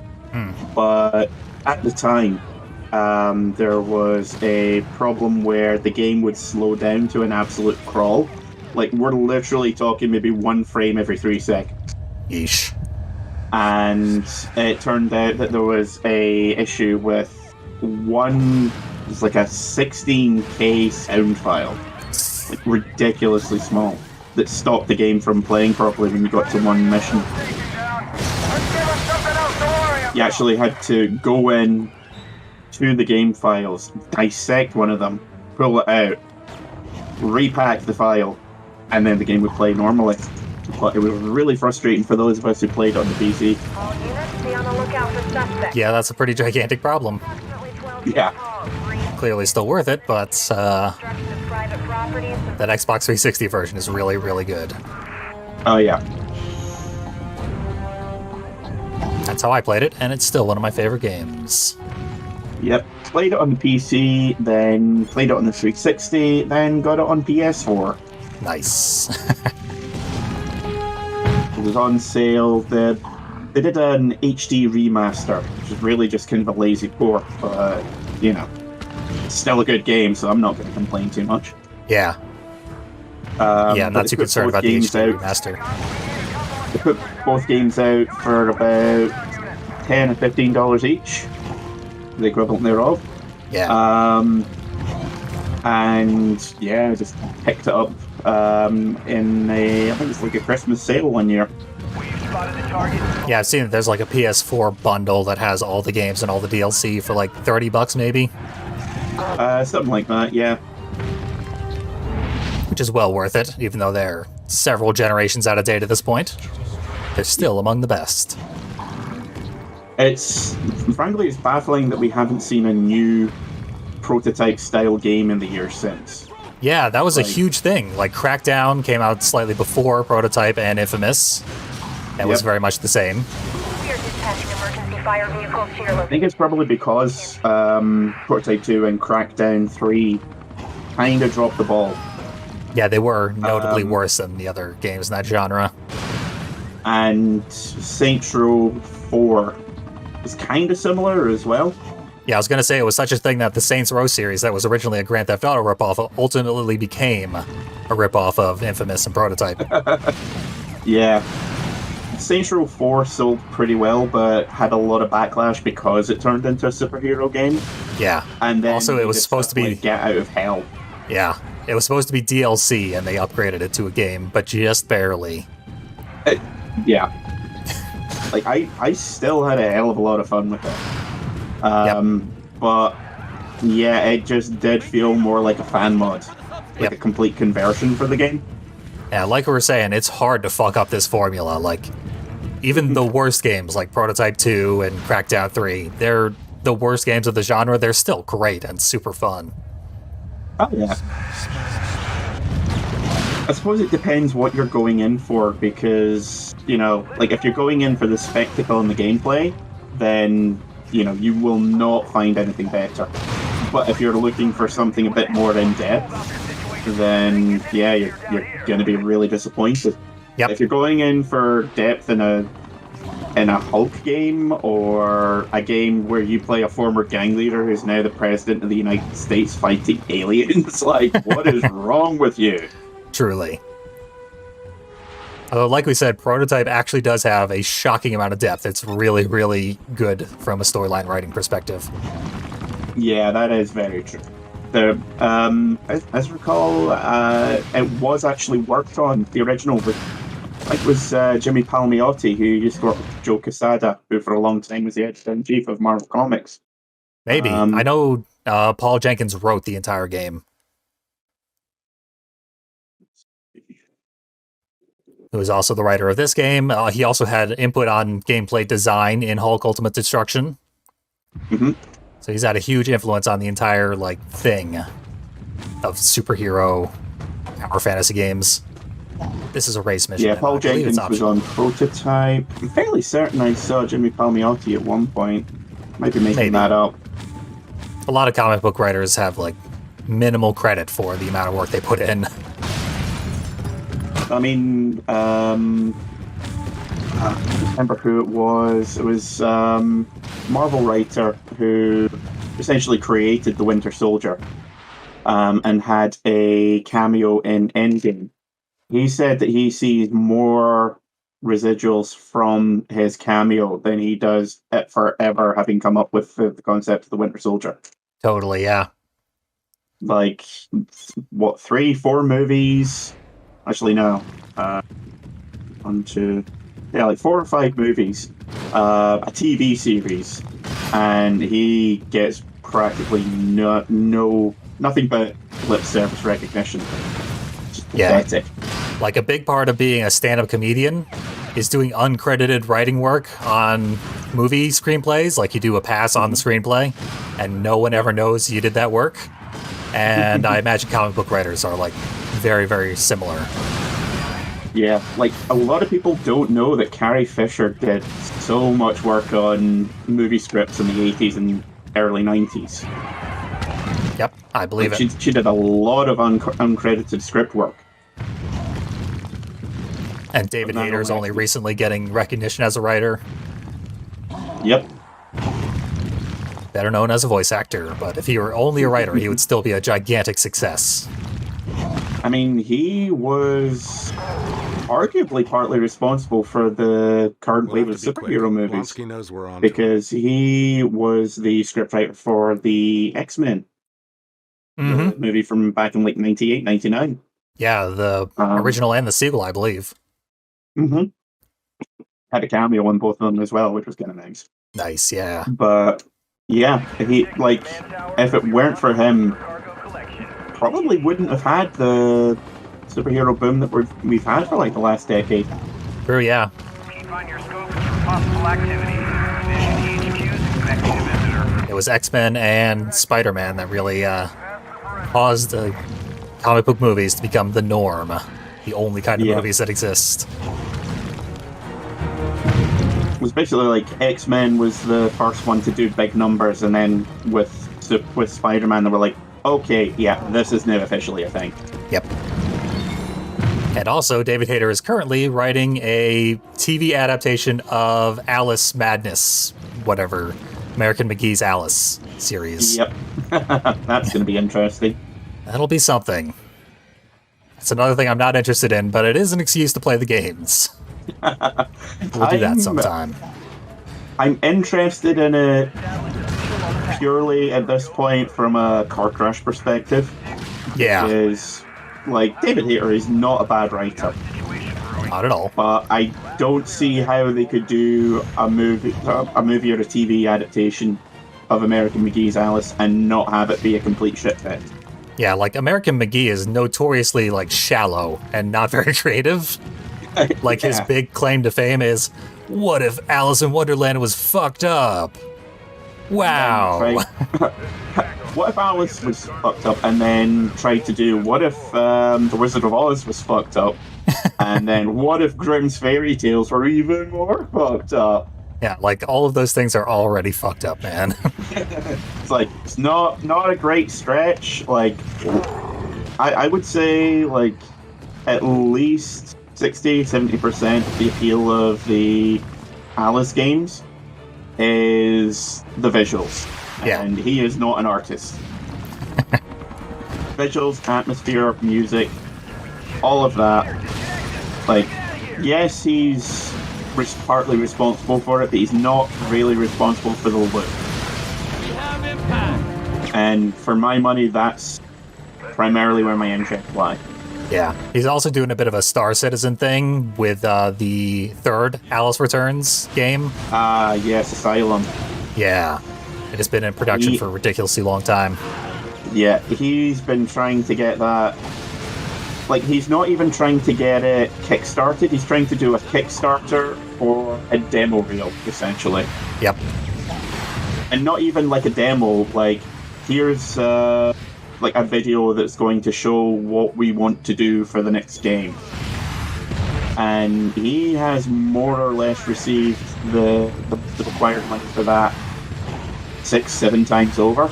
Speaker 2: But at the time, there was a problem where the game would slow down to an absolute crawl. Like, we're literally talking maybe 1 frame every 3 seconds.
Speaker 1: Yeesh.
Speaker 2: And it turned out that there was a issue with one. It's like a 16K sound file, like ridiculously small, that stopped the game from playing properly when you got to one mission. You actually had to go in to the game files, dissect one of them, pull it out, repack the file, and then the game would play normally. But it was really frustrating for those of us who played on the PC.
Speaker 8: All units, be on the lookout for suspects.
Speaker 1: Yeah, that's a pretty gigantic problem.
Speaker 8: Approximately 12
Speaker 2: Yeah.
Speaker 1: Clearly still worth it, but
Speaker 8: Destruction of private properties.
Speaker 1: that Xbox 360 version is really, really good.
Speaker 2: Oh yeah.
Speaker 1: That's how I played it, and it's still one of my favorite games.
Speaker 2: Yep. Played it on the PC, then played it on the 360, then got it on PS4.
Speaker 1: Nice.
Speaker 2: It was on sale. They did an HD remaster, which is really just kind of a lazy port, but you know, it's still a good game, so I'm not going to complain too much.
Speaker 1: Yeah. Yeah, I'm
Speaker 2: but
Speaker 1: not
Speaker 2: they
Speaker 1: too
Speaker 2: put
Speaker 1: concerned
Speaker 2: both
Speaker 1: about the
Speaker 2: games
Speaker 1: HD
Speaker 2: out-
Speaker 1: remaster.
Speaker 2: They put both games out for about $10 or $15 each, the equivalent thereof.
Speaker 1: Yeah.
Speaker 2: And yeah, I just picked it up in I think it's like a Christmas sale one year.
Speaker 1: Yeah, I've seen that there's like a PS4 bundle that has all the games and all the DLC for like $30 maybe,
Speaker 2: Something like that, yeah.
Speaker 1: which is well worth it, even though they're several generations out of date at this point. They're still among the best.
Speaker 2: It's frankly, it's baffling that we haven't seen a new Prototype style game in the years since.
Speaker 1: Yeah, that was a
Speaker 2: Like-
Speaker 1: huge thing. Like Crackdown came out slightly before Prototype and Infamous. That was
Speaker 2: Yep.
Speaker 1: very much the same.
Speaker 8: We are dispatching emergency fire vehicles to your
Speaker 2: I
Speaker 8: location.
Speaker 2: think it's probably because Prototype 2 and Crackdown 3 kind of dropped the ball.
Speaker 1: Yeah, they were notably worse than the other games in that genre.
Speaker 2: And Saints Row 4 is kind of similar as well.
Speaker 1: Yeah, I was going to say it was such a thing that the Saints Row series that was originally a Grand Theft Auto ripoff ultimately became a ripoff of Infamous and Prototype.
Speaker 2: Yeah. Saints Row 4 sold pretty well, but had a lot of backlash because it turned into a superhero game.
Speaker 1: Yeah.
Speaker 2: And then
Speaker 1: Also, it
Speaker 2: they
Speaker 1: was
Speaker 2: did
Speaker 1: supposed
Speaker 2: stuff
Speaker 1: to be-
Speaker 2: like Get Out of Hell.
Speaker 1: Yeah. It was supposed to be DLC, and they upgraded it to a game, but just barely.
Speaker 2: Yeah. Like, I still had a hell of a lot of fun with it. But, yeah, it just did feel more like a fan mod. Like
Speaker 1: Yep.
Speaker 2: a complete conversion for the game.
Speaker 1: Yeah, like we were saying, it's hard to fuck up this formula. Like, even the worst games, like Prototype 2 and Crackdown 3, they're the worst games of the genre. They're still great and super fun.
Speaker 2: Oh, yeah. I suppose it depends what you're going in for, because, you know, like, if you're going in for the spectacle and the gameplay, then, you know, you will not find anything better. But if you're looking for something a bit more in-depth, then, yeah, you're going to be really disappointed.
Speaker 1: Yep.
Speaker 2: If you're going in for depth in a Hulk game, or a game where you play a former gang leader who's now the president of the United States fighting aliens, like, what is wrong with you?
Speaker 1: Truly. Although, like we said, Prototype actually does have a shocking amount of depth. It's really, really good from a storyline writing perspective.
Speaker 2: Yeah, that is very true. The as I recall, it was actually worked on the original with, like, it was Jimmy Palmiotti, who used to work with Joe Quesada, who for a long time was the editor-in-chief of Marvel Comics.
Speaker 1: Maybe. I know Paul Jenkins wrote the entire game. Who is also the writer of this game. He also had input on gameplay design in Hulk Ultimate Destruction.
Speaker 2: Mm-hmm.
Speaker 1: So he's had a huge influence on the entire thing of superhero power fantasy games. This is a race mission.
Speaker 2: Yeah, Paul Jenkins was on Prototype. I'm fairly certain I saw Jimmy Palmiotti at one point. Might be making that up.
Speaker 1: A lot of comic book writers have minimal credit for the amount of work they put in.
Speaker 2: I mean, I don't remember who it was. It was Marvel writer who essentially created the Winter Soldier and had a cameo in Endgame. He said that he sees more residuals from his cameo than he does it for ever having come up with the concept of the Winter Soldier.
Speaker 1: Totally, yeah.
Speaker 2: 3-4 movies? Actually, no. 1, 2... Yeah, 4 or 5 movies. A TV series. And he gets practically nothing but lip service recognition. Just pathetic.
Speaker 1: A big part of being a stand-up comedian is doing uncredited writing work on movie screenplays. You do a pass on the screenplay, and no one ever knows you did that work. And I imagine comic book writers are very, very similar.
Speaker 2: Yeah, a lot of people don't know that Carrie Fisher did so much work on movie scripts in the 80s and early 90s.
Speaker 1: Yep, I believe it.
Speaker 2: She did a lot of uncredited script work.
Speaker 1: And David Hayter's only recently getting recognition as a writer.
Speaker 2: Yep.
Speaker 1: Better known as a voice actor, but if he were only a writer, he would still be a gigantic success.
Speaker 2: I mean, he was arguably partly responsible for the current wave of superhero movies, because he was the scriptwriter for the X-Men the movie from back in 98, 99.
Speaker 1: Yeah, the original and the sequel, I believe.
Speaker 2: Mm-hmm. Had a cameo on both of them as well, which was kind of nice.
Speaker 1: Nice, yeah.
Speaker 2: But yeah, he if it weren't for him, probably wouldn't have had the superhero boom that we've had for the last decade.
Speaker 1: True, yeah.
Speaker 7: Keep on your scopes for possible activity. Position HQs, connecting to visitor.
Speaker 1: It was X-Men and Spider-Man that really caused comic book movies to become the norm. The only kind of movies that exist.
Speaker 2: It was basically X-Men was the first one to do big numbers, and then with Spider-Man they were okay, yeah, this is now officially a thing.
Speaker 1: Yep. And also, David Hayter is currently writing a TV adaptation of Alice Madness, whatever, American McGee's Alice series.
Speaker 2: Yep. That's going to be interesting.
Speaker 1: That'll be something. It's another thing I'm not interested in, but it is an excuse to play the games. We'll do that sometime.
Speaker 2: I'm interested in it purely at this point from a car crash perspective.
Speaker 1: Yeah.
Speaker 2: Because, David Hayter is not a bad writer.
Speaker 1: Not at all.
Speaker 2: But I don't see how they could do a movie or a TV adaptation of American McGee's Alice and not have it be a complete shitfest.
Speaker 1: Yeah, American McGee is notoriously shallow and not very creative. His big claim to fame is, what if Alice in Wonderland was fucked up? Wow.
Speaker 2: What if Alice was fucked up and then tried to do, what if The Wizard of Oz was fucked up? And then what if Grimm's Fairy Tales were even more fucked up?
Speaker 1: Yeah, all of those things are already fucked up, man.
Speaker 2: It's it's not a great stretch. I would say at least 60-70% of the appeal of the Alice games is the visuals.
Speaker 1: Yeah.
Speaker 2: And he is not an artist. Visuals, atmosphere, music, all of that. yes, he's partly responsible for it, but he's not really responsible for the loot. And for my money, that's primarily where my interests lie.
Speaker 1: Yeah. He's also doing a bit of a Star Citizen thing with the third Alice Returns game.
Speaker 2: Yes, Asylum.
Speaker 1: Yeah. It has been in production for a ridiculously long time.
Speaker 2: Yeah, he's been trying to get that. Like, he's not even trying to get it kickstarted, he's trying to do a Kickstarter for a demo reel, essentially.
Speaker 1: Yep.
Speaker 2: And not even like a demo, like, here's like a video that's going to show what we want to do for the next game. And he has more or less received the required money for that 6-7 times over.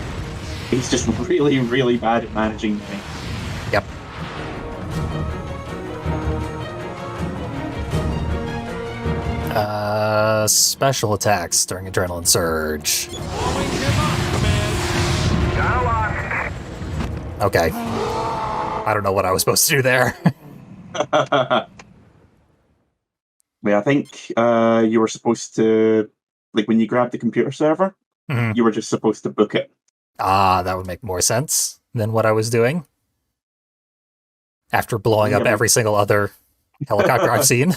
Speaker 2: He's just really, really bad at managing money.
Speaker 1: Yep. Special attacks during adrenaline surge. Okay. I don't know what I was supposed to do there.
Speaker 2: Yeah, I think you were supposed to, like, when you grabbed the computer server, you were just supposed to book it.
Speaker 1: Ah, that would make more sense than what I was doing. After blowing up every single other helicopter I've seen.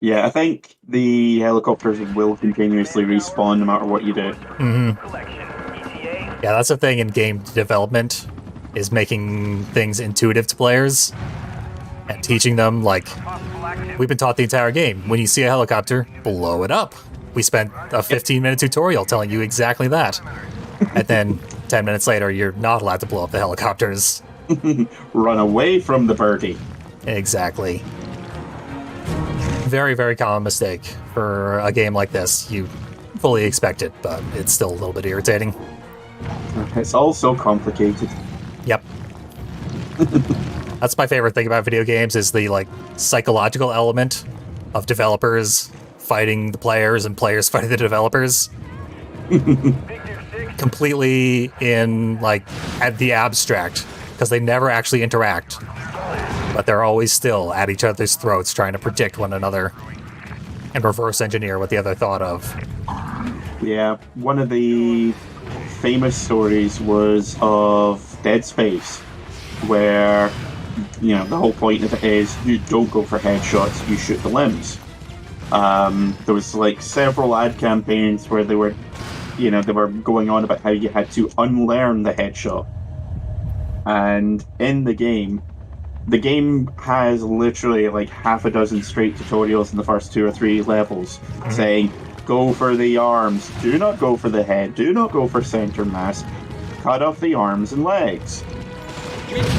Speaker 2: Yeah, I think the helicopters will continuously respawn no matter what you do.
Speaker 1: Yeah, that's the thing in game development, is making things intuitive to players and teaching them, like, we've been taught the entire game, when you see a helicopter, blow it up. We spent a 15-minute tutorial telling you exactly that. And then 10 minutes later, you're not allowed to blow up the helicopters.
Speaker 2: Run away from the birdie.
Speaker 1: Exactly. Very, very common mistake for a game like this. You fully expect it, but it's still a little bit irritating.
Speaker 2: It's all so complicated.
Speaker 1: Yep. That's my favorite thing about video games, is the, like, psychological element of developers fighting the players and players fighting the developers. Completely in, like, at the abstract, because they never actually interact. But they're always still at each other's throats trying to predict one another and reverse engineer what the other thought of.
Speaker 2: Yeah, one of the famous stories was of Dead Space, where, you know, the whole point of it is you don't go for headshots, you shoot the limbs. There was, like, several ad campaigns where they were, you know, they were going on about how you had to unlearn the headshot. And in the game has literally like half a dozen straight tutorials in the first 2 or 3 levels saying, go for the arms, do not go for the head, do not go for center mass, cut off the arms and legs.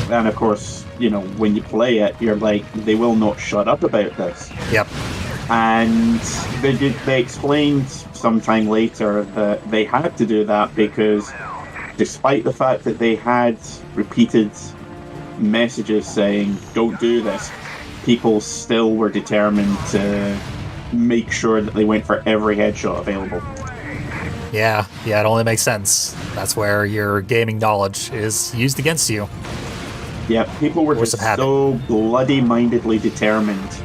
Speaker 2: And of course, you know, when you play it, you're like, they will not shut up about this.
Speaker 1: Yep.
Speaker 2: And they explained sometime later that they had to do that because despite the fact that they had repeated messages saying, don't do this, people still were determined to make sure that they went for every headshot available.
Speaker 1: Yeah, it only makes sense. That's where your gaming knowledge is used against you.
Speaker 2: Yeah, people were just so bloody-mindedly determined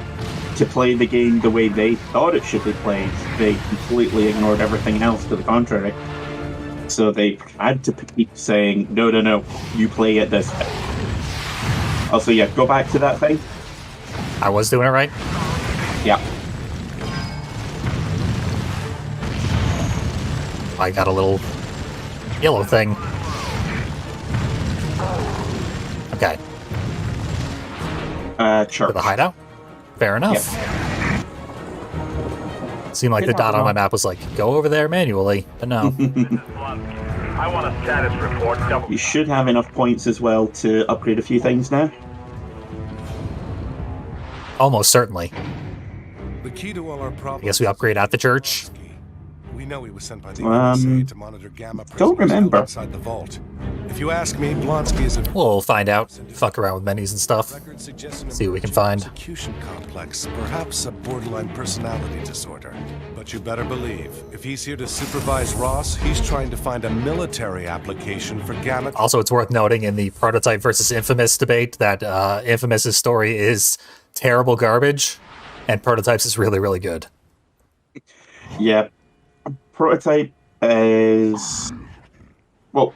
Speaker 2: to play the game the way they thought it should be played. They completely ignored everything else to the contrary. So they had to keep saying, no, you play it this way. Also, yeah, go back to that thing.
Speaker 1: I was doing it right?
Speaker 2: Yeah.
Speaker 1: I got a little yellow thing. Okay.
Speaker 2: Church.
Speaker 1: For the hideout? Fair enough.
Speaker 2: Yep.
Speaker 1: Seemed like the dot on my map was like, go over there manually, but no.
Speaker 7: I want a status report.
Speaker 2: You should have enough points as well to upgrade a few things now.
Speaker 1: Almost certainly.
Speaker 6: The key to all our problems.
Speaker 1: I guess we upgrade at the church.
Speaker 6: We know he was sent by the NSA to monitor gamma
Speaker 2: don't remember.
Speaker 6: Inside the vault. If you ask me, Blonsky is a
Speaker 1: We'll find out. Fuck around with menus and stuff. See what we can find.
Speaker 6: Execution complex, perhaps a borderline personality disorder. But you better believe, if he's here to supervise Ross, he's trying to find a military application for gamma.
Speaker 1: Also, it's worth noting in the Prototype versus Infamous debate that Infamous's story is terrible garbage, And Prototypes is really, really good.
Speaker 2: Yeah. Prototype is... Well,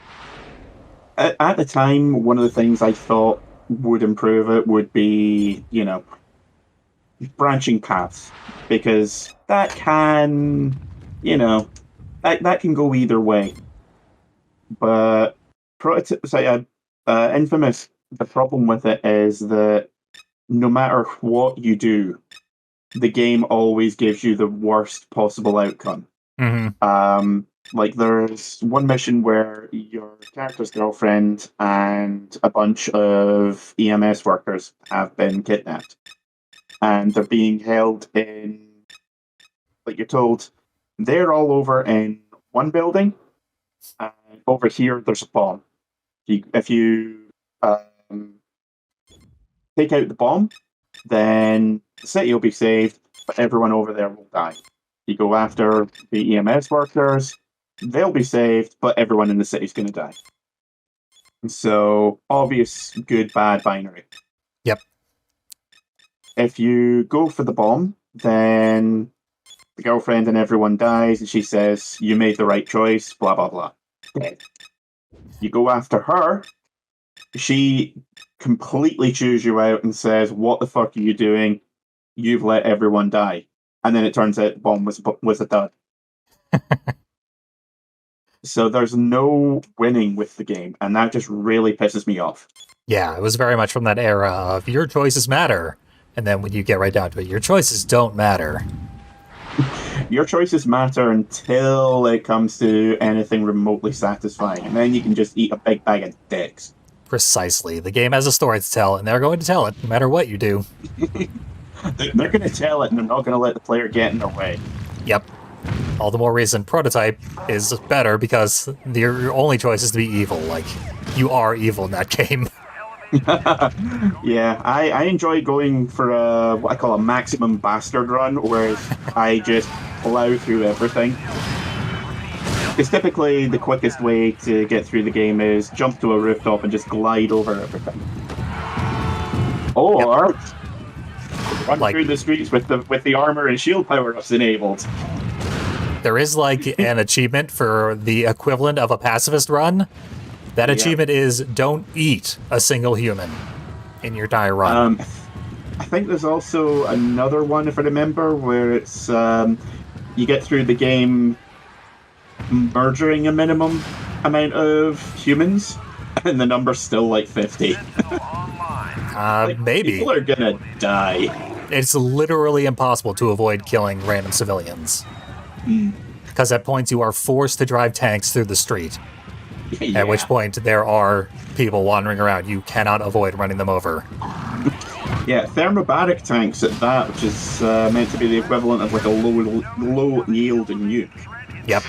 Speaker 2: at the time, one of the things I thought would improve it would be, branching paths. Because that can, that can go either way. But Infamous, the problem with it is that no matter what you do, the game always gives you the worst possible outcome.
Speaker 1: Mm-hmm.
Speaker 2: Like there's one mission where your character's girlfriend and a bunch of EMS workers have been kidnapped. And they're being held in, like you're told, they're all over in one building. And over here, there's a bomb. If you take out the bomb, then the city will be saved, but everyone over there will die. You go after the EMS workers, they'll be saved, but everyone in the city's going to die. So, obvious good, bad binary.
Speaker 1: Yep.
Speaker 2: If you go for the bomb, then the girlfriend and everyone dies, and she says, you made the right choice, blah, blah, blah. Dead. You go after her, she completely chews you out and says, what the fuck are you doing? You've let everyone die. And then it turns out the bomb was a dud. So there's no winning with the game, and that just really pisses me off.
Speaker 1: Yeah, it was very much from that era of your choices matter. And then when you get right down to it, your choices don't matter.
Speaker 2: Your choices matter until it comes to anything remotely satisfying, and then you can just eat a big bag of dicks.
Speaker 1: Precisely. The game has a story to tell, and they're going to tell it, no matter what you do.
Speaker 2: They're going to tell it, and they're not going to let the player get in their way.
Speaker 1: Yep. All the more reason Prototype is better, because your only choice is to be evil. Like, you are evil in that game.
Speaker 2: Yeah, I enjoy going for what I call a maximum bastard run, where I just plow through everything. Because typically the quickest way to get through the game is jump to a rooftop and just glide over everything. Or run through the streets with the armor and shield power-ups enabled.
Speaker 1: There is like an achievement for the equivalent of a pacifist run. That achievement is don't eat a single human in your entire run.
Speaker 2: I think there's also another one, if I remember, where it's you get through the game murdering a minimum amount of humans, and the number's still like 50.
Speaker 1: Maybe.
Speaker 2: People are gonna die.
Speaker 1: It's literally impossible to avoid killing random civilians. Because at points you are forced to drive tanks through the street.
Speaker 2: Yeah.
Speaker 1: At which point there are people wandering around. You cannot avoid running them over.
Speaker 2: Yeah, thermobaric tanks at that, which is meant to be the equivalent of like a low yield nuke.
Speaker 1: Yep.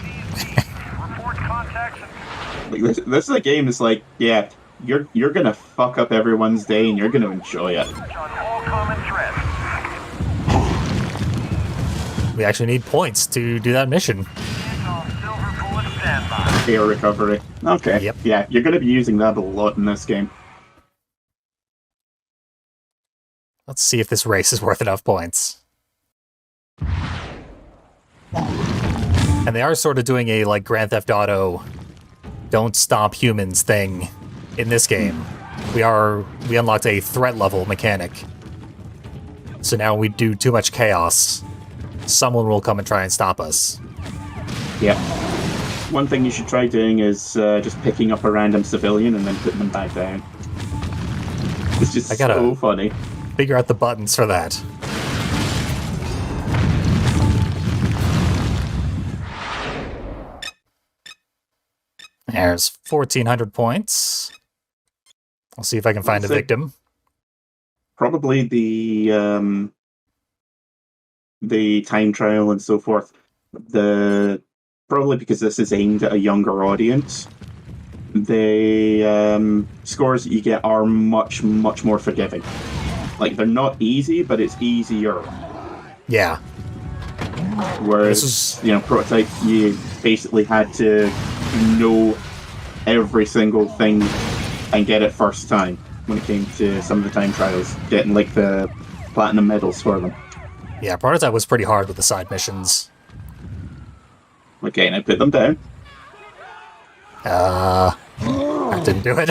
Speaker 2: Like this is a game that's like, yeah, you're gonna fuck up everyone's day and you're gonna enjoy it.
Speaker 1: We actually need points to do that mission.
Speaker 2: Air recovery. Okay.
Speaker 1: Yep.
Speaker 2: Yeah, you're gonna be using that a lot in this game.
Speaker 1: Let's see if this race is worth enough points. And they are sort of doing a like Grand Theft Auto don't stop humans thing in this game. We unlocked a threat level mechanic. So now we do too much chaos, someone will come and try and stop us.
Speaker 2: Yeah. One thing you should try doing is just picking up a random civilian and then putting them back down. It's just so funny.
Speaker 1: Figure out the buttons for that. There's 1,400 points. I'll see if I can find a victim.
Speaker 2: Probably the time trial and so forth. Probably because this is aimed at a younger audience, the scores that you get are much, much more forgiving. Like, they're not easy, but it's easier.
Speaker 1: Yeah.
Speaker 2: Whereas, Prototype, you basically had to know every single thing and get it first time when it came to some of the time trials, getting, like, the platinum medals for them.
Speaker 1: Yeah, Prototype was pretty hard with the side missions.
Speaker 2: Okay, now put them down.
Speaker 1: That didn't do it.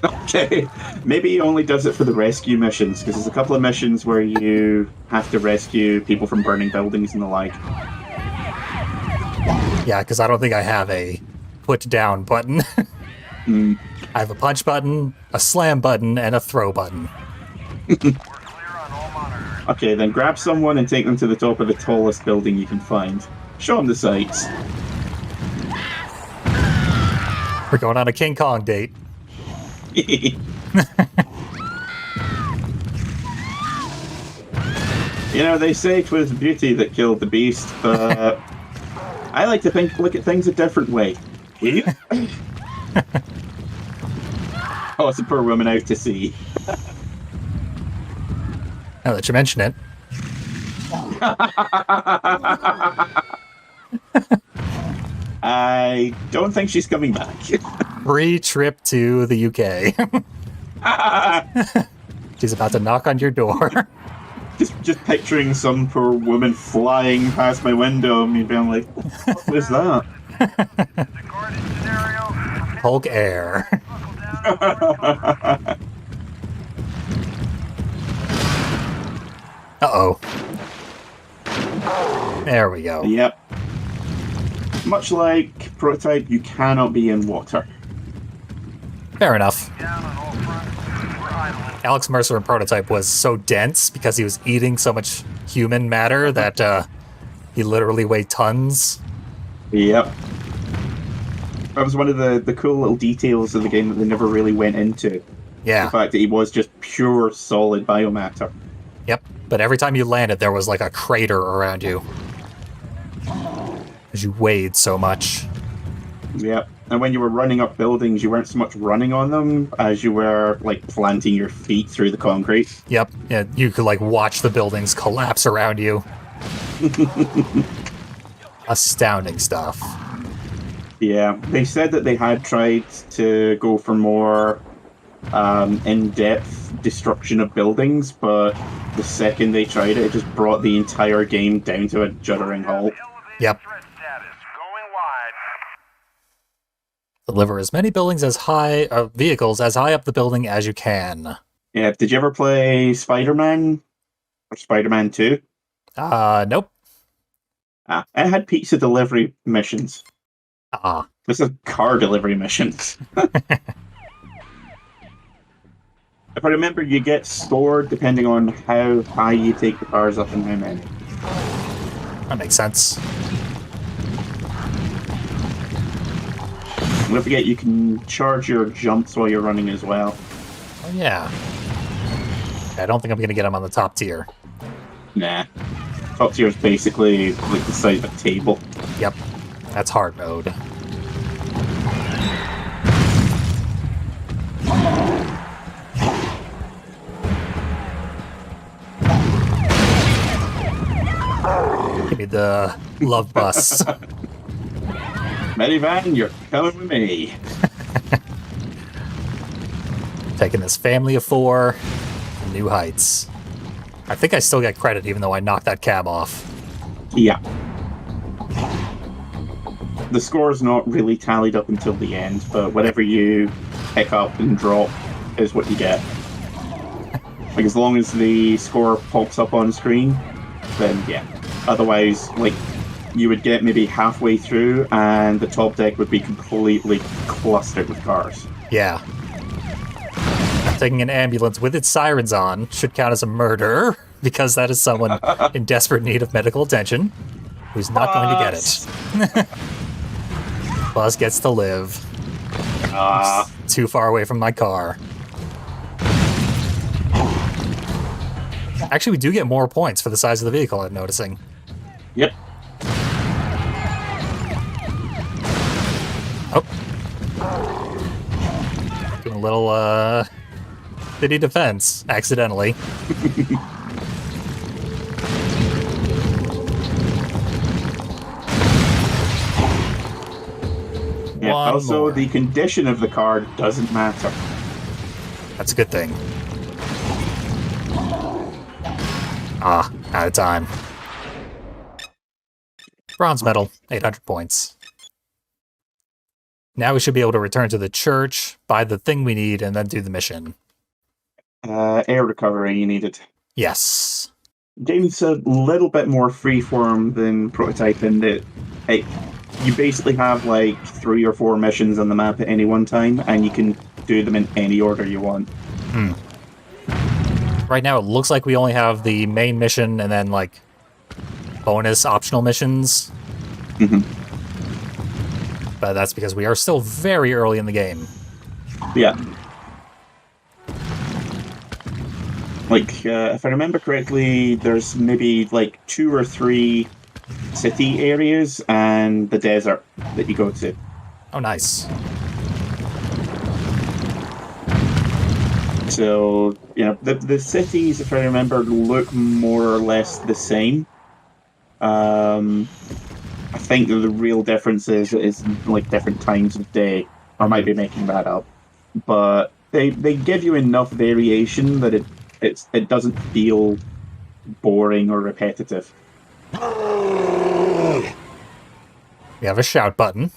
Speaker 2: Okay, maybe he only does it for the rescue missions, because there's a couple of missions where you have to rescue people from burning buildings and the like.
Speaker 1: Yeah, because I don't think I have a put down button. I have a punch button, a slam button, and a throw button.
Speaker 2: Okay, then grab someone and take them to the top of the tallest building you can find. Show them the sights.
Speaker 1: We're going on a King Kong date.
Speaker 2: You know, they say 'twas beauty that killed the beast, but I like to look at things a different way. Oh, it's a poor woman out to sea.
Speaker 1: Now that you mention it.
Speaker 2: I don't think she's coming back.
Speaker 1: Free trip to the UK. She's about to knock on your door.
Speaker 2: just picturing some poor woman flying past my window and me being like, what was that?
Speaker 1: Hulk Air. Uh-oh. There we go.
Speaker 2: Yep. Much like Prototype, you cannot be in water.
Speaker 1: Fair enough. Alex Mercer in Prototype was so dense because he was eating so much human matter that he literally weighed tons.
Speaker 2: Yep. That was one of the cool little details of the game that they never really went into.
Speaker 1: Yeah.
Speaker 2: The fact that he was just pure solid biomatter.
Speaker 1: Yep. But every time you landed, there was like a crater around you. Because you weighed so much.
Speaker 2: Yep. And when you were running up buildings, you weren't so much running on them as you were, like, planting your feet through the concrete.
Speaker 1: Yep. Yeah, you could, like, watch the buildings collapse around you. Astounding stuff.
Speaker 2: Yeah. They said that they had tried to go for more in-depth destruction of buildings, but the second they tried it, it just brought the entire game down to a juddering halt.
Speaker 1: Yep. Deliver as many vehicles as high up the building as you can.
Speaker 2: Yeah, did you ever play Spider-Man? Or Spider-Man 2?
Speaker 1: Nope.
Speaker 2: It had pizza delivery missions. This is car delivery missions. If I remember, you get scored depending on how high you take the cars up and how many.
Speaker 1: That makes sense.
Speaker 2: Don't forget, you can charge your jumps while you're running as well.
Speaker 1: Oh, yeah. I don't think I'm going to get him on the top tier.
Speaker 2: Nah. Top tier is basically like the size of a table.
Speaker 1: Yep. That's hard mode. Give me the love bus.
Speaker 2: Medivan, you're coming with me.
Speaker 1: Taking this family of 4 to new heights. I think I still get credit even though I knocked that cab off.
Speaker 2: Yeah. The score's not really tallied up until the end, but whatever you pick up and drop is what you get. Like, as long as the score pops up on screen, then yeah. Otherwise, like, you would get maybe halfway through and the top deck would be completely clustered with cars.
Speaker 1: Yeah. Taking an ambulance with its sirens on should count as a murder, because that is someone in desperate need of medical attention who's not going to get it. Buzz gets to live. Too far away from my car. Actually, we do get more points for the size of the vehicle, I'm noticing.
Speaker 2: Yep.
Speaker 1: Oh. Doing a little, city defense, accidentally.
Speaker 2: Yeah,
Speaker 1: One
Speaker 2: also,
Speaker 1: more.
Speaker 2: the condition of the car doesn't matter.
Speaker 1: That's a good thing. Out of time. Bronze medal, 800 points. Now we should be able to return to the church, buy the thing we need, and then do the mission.
Speaker 2: Air recovery you needed.
Speaker 1: Yes.
Speaker 2: Game's a little bit more freeform than Prototype in that you basically have like 3 or 4 missions on the map at any one time, and you can do them in any order you want.
Speaker 1: Right now it looks like we only have the main mission and then like bonus optional missions. But that's because we are still very early in the game.
Speaker 2: Yeah. Like, if I remember correctly, there's maybe like 2 or 3 city areas and the desert that you go to.
Speaker 1: Oh, nice.
Speaker 2: So, you know, the cities, if I remember, look more or less the same. I think the real difference is like different times of day. I might be making that up. But they give you enough variation that it doesn't feel boring or repetitive.
Speaker 1: We have a shout button.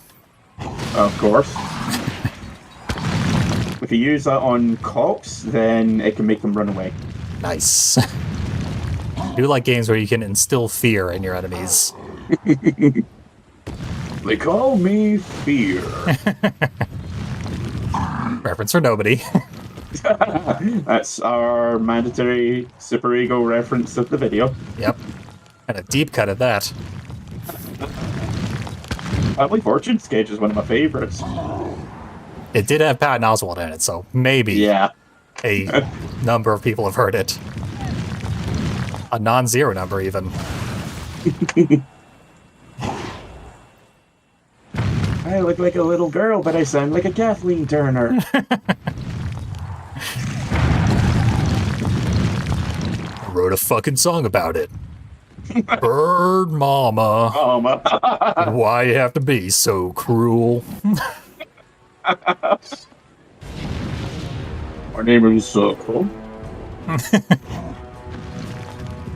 Speaker 2: Of course. If you use that on cops, then it can make them run away.
Speaker 1: Nice. I do like games where you can instill fear in your enemies.
Speaker 2: They call me Fear.
Speaker 1: Reference for nobody.
Speaker 2: That's our mandatory Super Ego reference of the video.
Speaker 1: Yep. And a deep cut at that.
Speaker 2: Family Fortune Sketch is one of my favorites.
Speaker 1: It did have Patton Oswalt in it, so maybe
Speaker 2: Yeah.
Speaker 1: a number of people have heard it. A non-zero number, even.
Speaker 2: I look like a little girl, but I sound like a Kathleen Turner.
Speaker 1: I wrote a fucking song about it. Bird Mama. Why you have to be so cruel?
Speaker 2: Our name is Circle.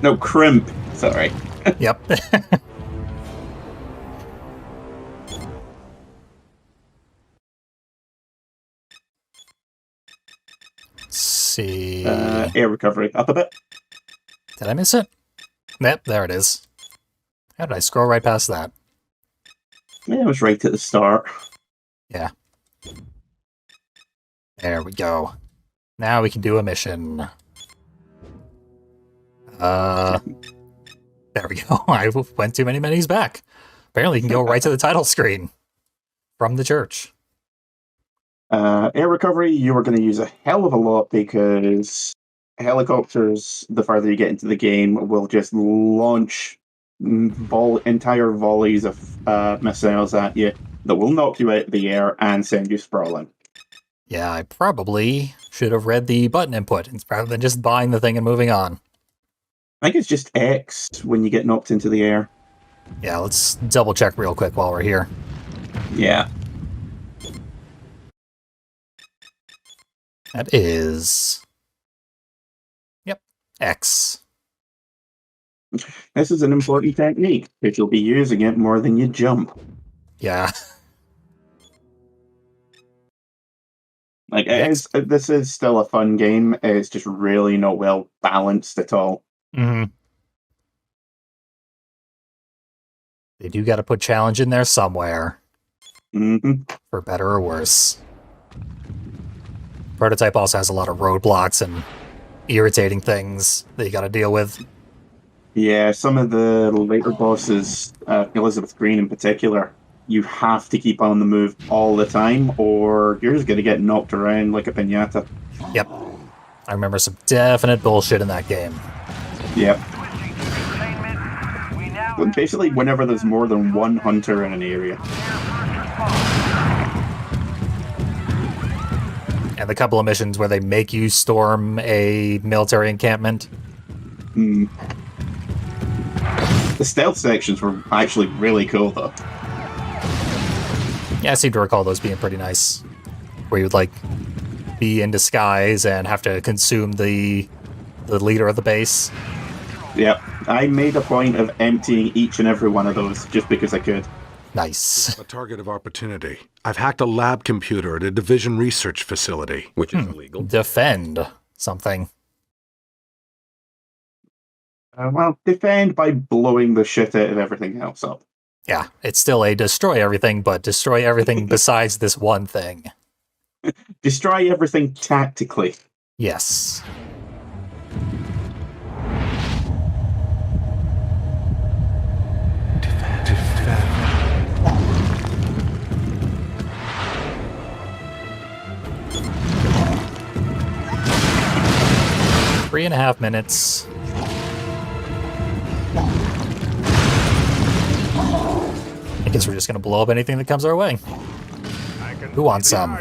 Speaker 2: No, Crimp. Sorry.
Speaker 1: Yep. Let's see.
Speaker 2: Air recovery. Up a bit.
Speaker 1: Did I miss it? Yep, there it is. How did I scroll right past that?
Speaker 2: Yeah, it was right at the start.
Speaker 1: Yeah. There we go. Now we can do a mission. There we go. I went too many menus back. Apparently you can go right to the title screen from the church.
Speaker 2: Air recovery, you are going to use a hell of a lot because helicopters, the farther you get into the game, will just launch entire volleys of missiles at you that will knock you out of the air and send you sprawling.
Speaker 1: Yeah, I probably should have read the button input rather than just buying the thing and moving on.
Speaker 2: I think it's just X when you get knocked into the air.
Speaker 1: Yeah, let's double check real quick while we're here.
Speaker 2: Yeah.
Speaker 1: That is... Yep, X.
Speaker 2: This is an important technique, because you'll be using it more than you jump.
Speaker 1: Yeah.
Speaker 2: Like, this is still a fun game, it's just really not well balanced at all.
Speaker 1: Mm-hmm. They do got to put challenge in there somewhere.
Speaker 2: Mm-hmm.
Speaker 1: For better or worse. Prototype also has a lot of roadblocks and irritating things that you got to deal with.
Speaker 2: Yeah, some of the later bosses, Elizabeth Green in particular, you have to keep on the move all the time, or you're just going to get knocked around like a piñata.
Speaker 1: Yep. I remember some definite bullshit in that game.
Speaker 2: Yep. Basically, whenever there's more than one hunter in an area.
Speaker 1: And the couple of missions where they make you storm a military encampment.
Speaker 2: The stealth sections were actually really cool, though.
Speaker 1: Yeah, I seem to recall those being pretty nice. Where you'd, like, be in disguise and have to consume the leader of the base.
Speaker 2: Yep. I made a point of emptying each and every one of those just because I could.
Speaker 1: Nice.
Speaker 6: A target of opportunity. I've hacked a lab computer at a division research facility.
Speaker 4: Which is illegal.
Speaker 1: Defend something.
Speaker 2: Well, defend by blowing the shit out of everything else up.
Speaker 1: Yeah, it's still a destroy everything, but destroy everything besides this one thing.
Speaker 2: Destroy everything tactically.
Speaker 1: Yes. Three and a half minutes. I guess we're just gonna blow up anything that comes our way. Who wants some?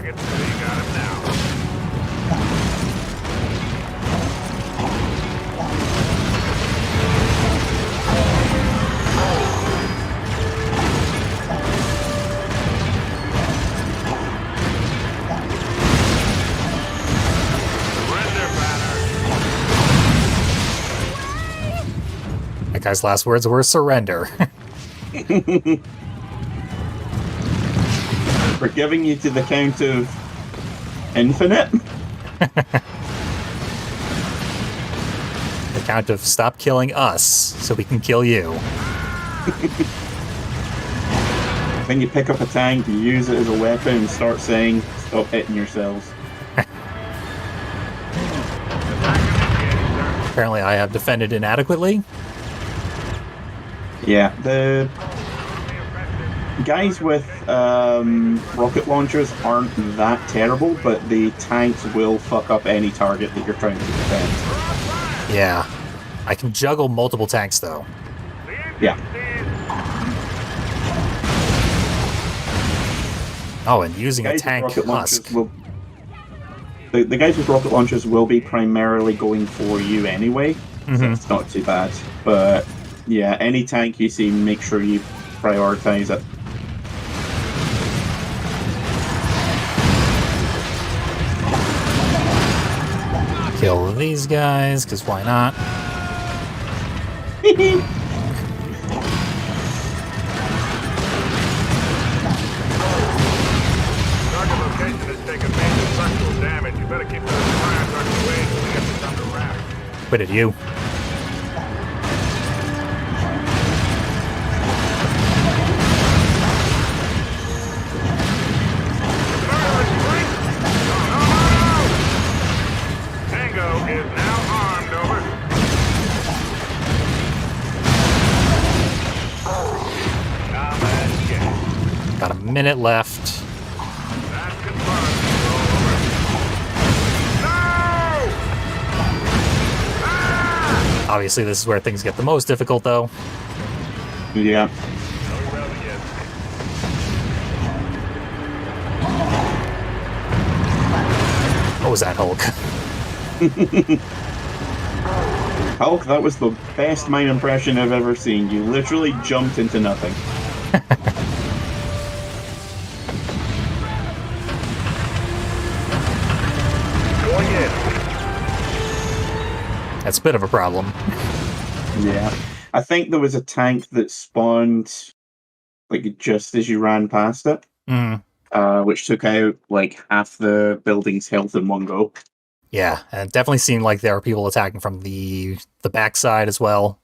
Speaker 1: That guy's last words were surrender.
Speaker 2: We're giving you to the count of infinite.
Speaker 1: The count of stop killing us so we can kill you.
Speaker 2: When you pick up a tank, you use it as a weapon and start saying, stop hitting yourselves.
Speaker 1: Apparently I have defended inadequately.
Speaker 2: Yeah, the guys with rocket launchers aren't that terrible, but the tanks will fuck up any target that you're trying to defend.
Speaker 1: Yeah. I can juggle multiple tanks though.
Speaker 2: Yeah.
Speaker 1: Oh, and using a
Speaker 2: Guys with
Speaker 1: tank
Speaker 2: rocket launchers
Speaker 1: husk.
Speaker 2: will- The guys with rocket launchers will be primarily going for you anyway, so it's not too bad. But yeah, any tank you see, make sure you prioritize it.
Speaker 1: Kill these guys, because why not?
Speaker 7: Target location has taken major structural damage. You better keep those fire trucks away until we get this under wraps.
Speaker 1: Quit it, you.
Speaker 7: Tango is now armed, over. Come and get it.
Speaker 1: Got a minute left.
Speaker 7: That's confirmed. Over. No!
Speaker 1: Obviously, this is where things get the most difficult, though.
Speaker 2: Yeah.
Speaker 1: What was that, Hulk?
Speaker 2: Hulk, that was the best mime impression I've ever seen. You literally jumped into nothing.
Speaker 7: Going in.
Speaker 1: That's a bit of a problem.
Speaker 2: Yeah. I think there was a tank that spawned like just as you ran past it, which took out like half the building's health in one go.
Speaker 1: Yeah, and it definitely seemed like there were people attacking from the backside as well.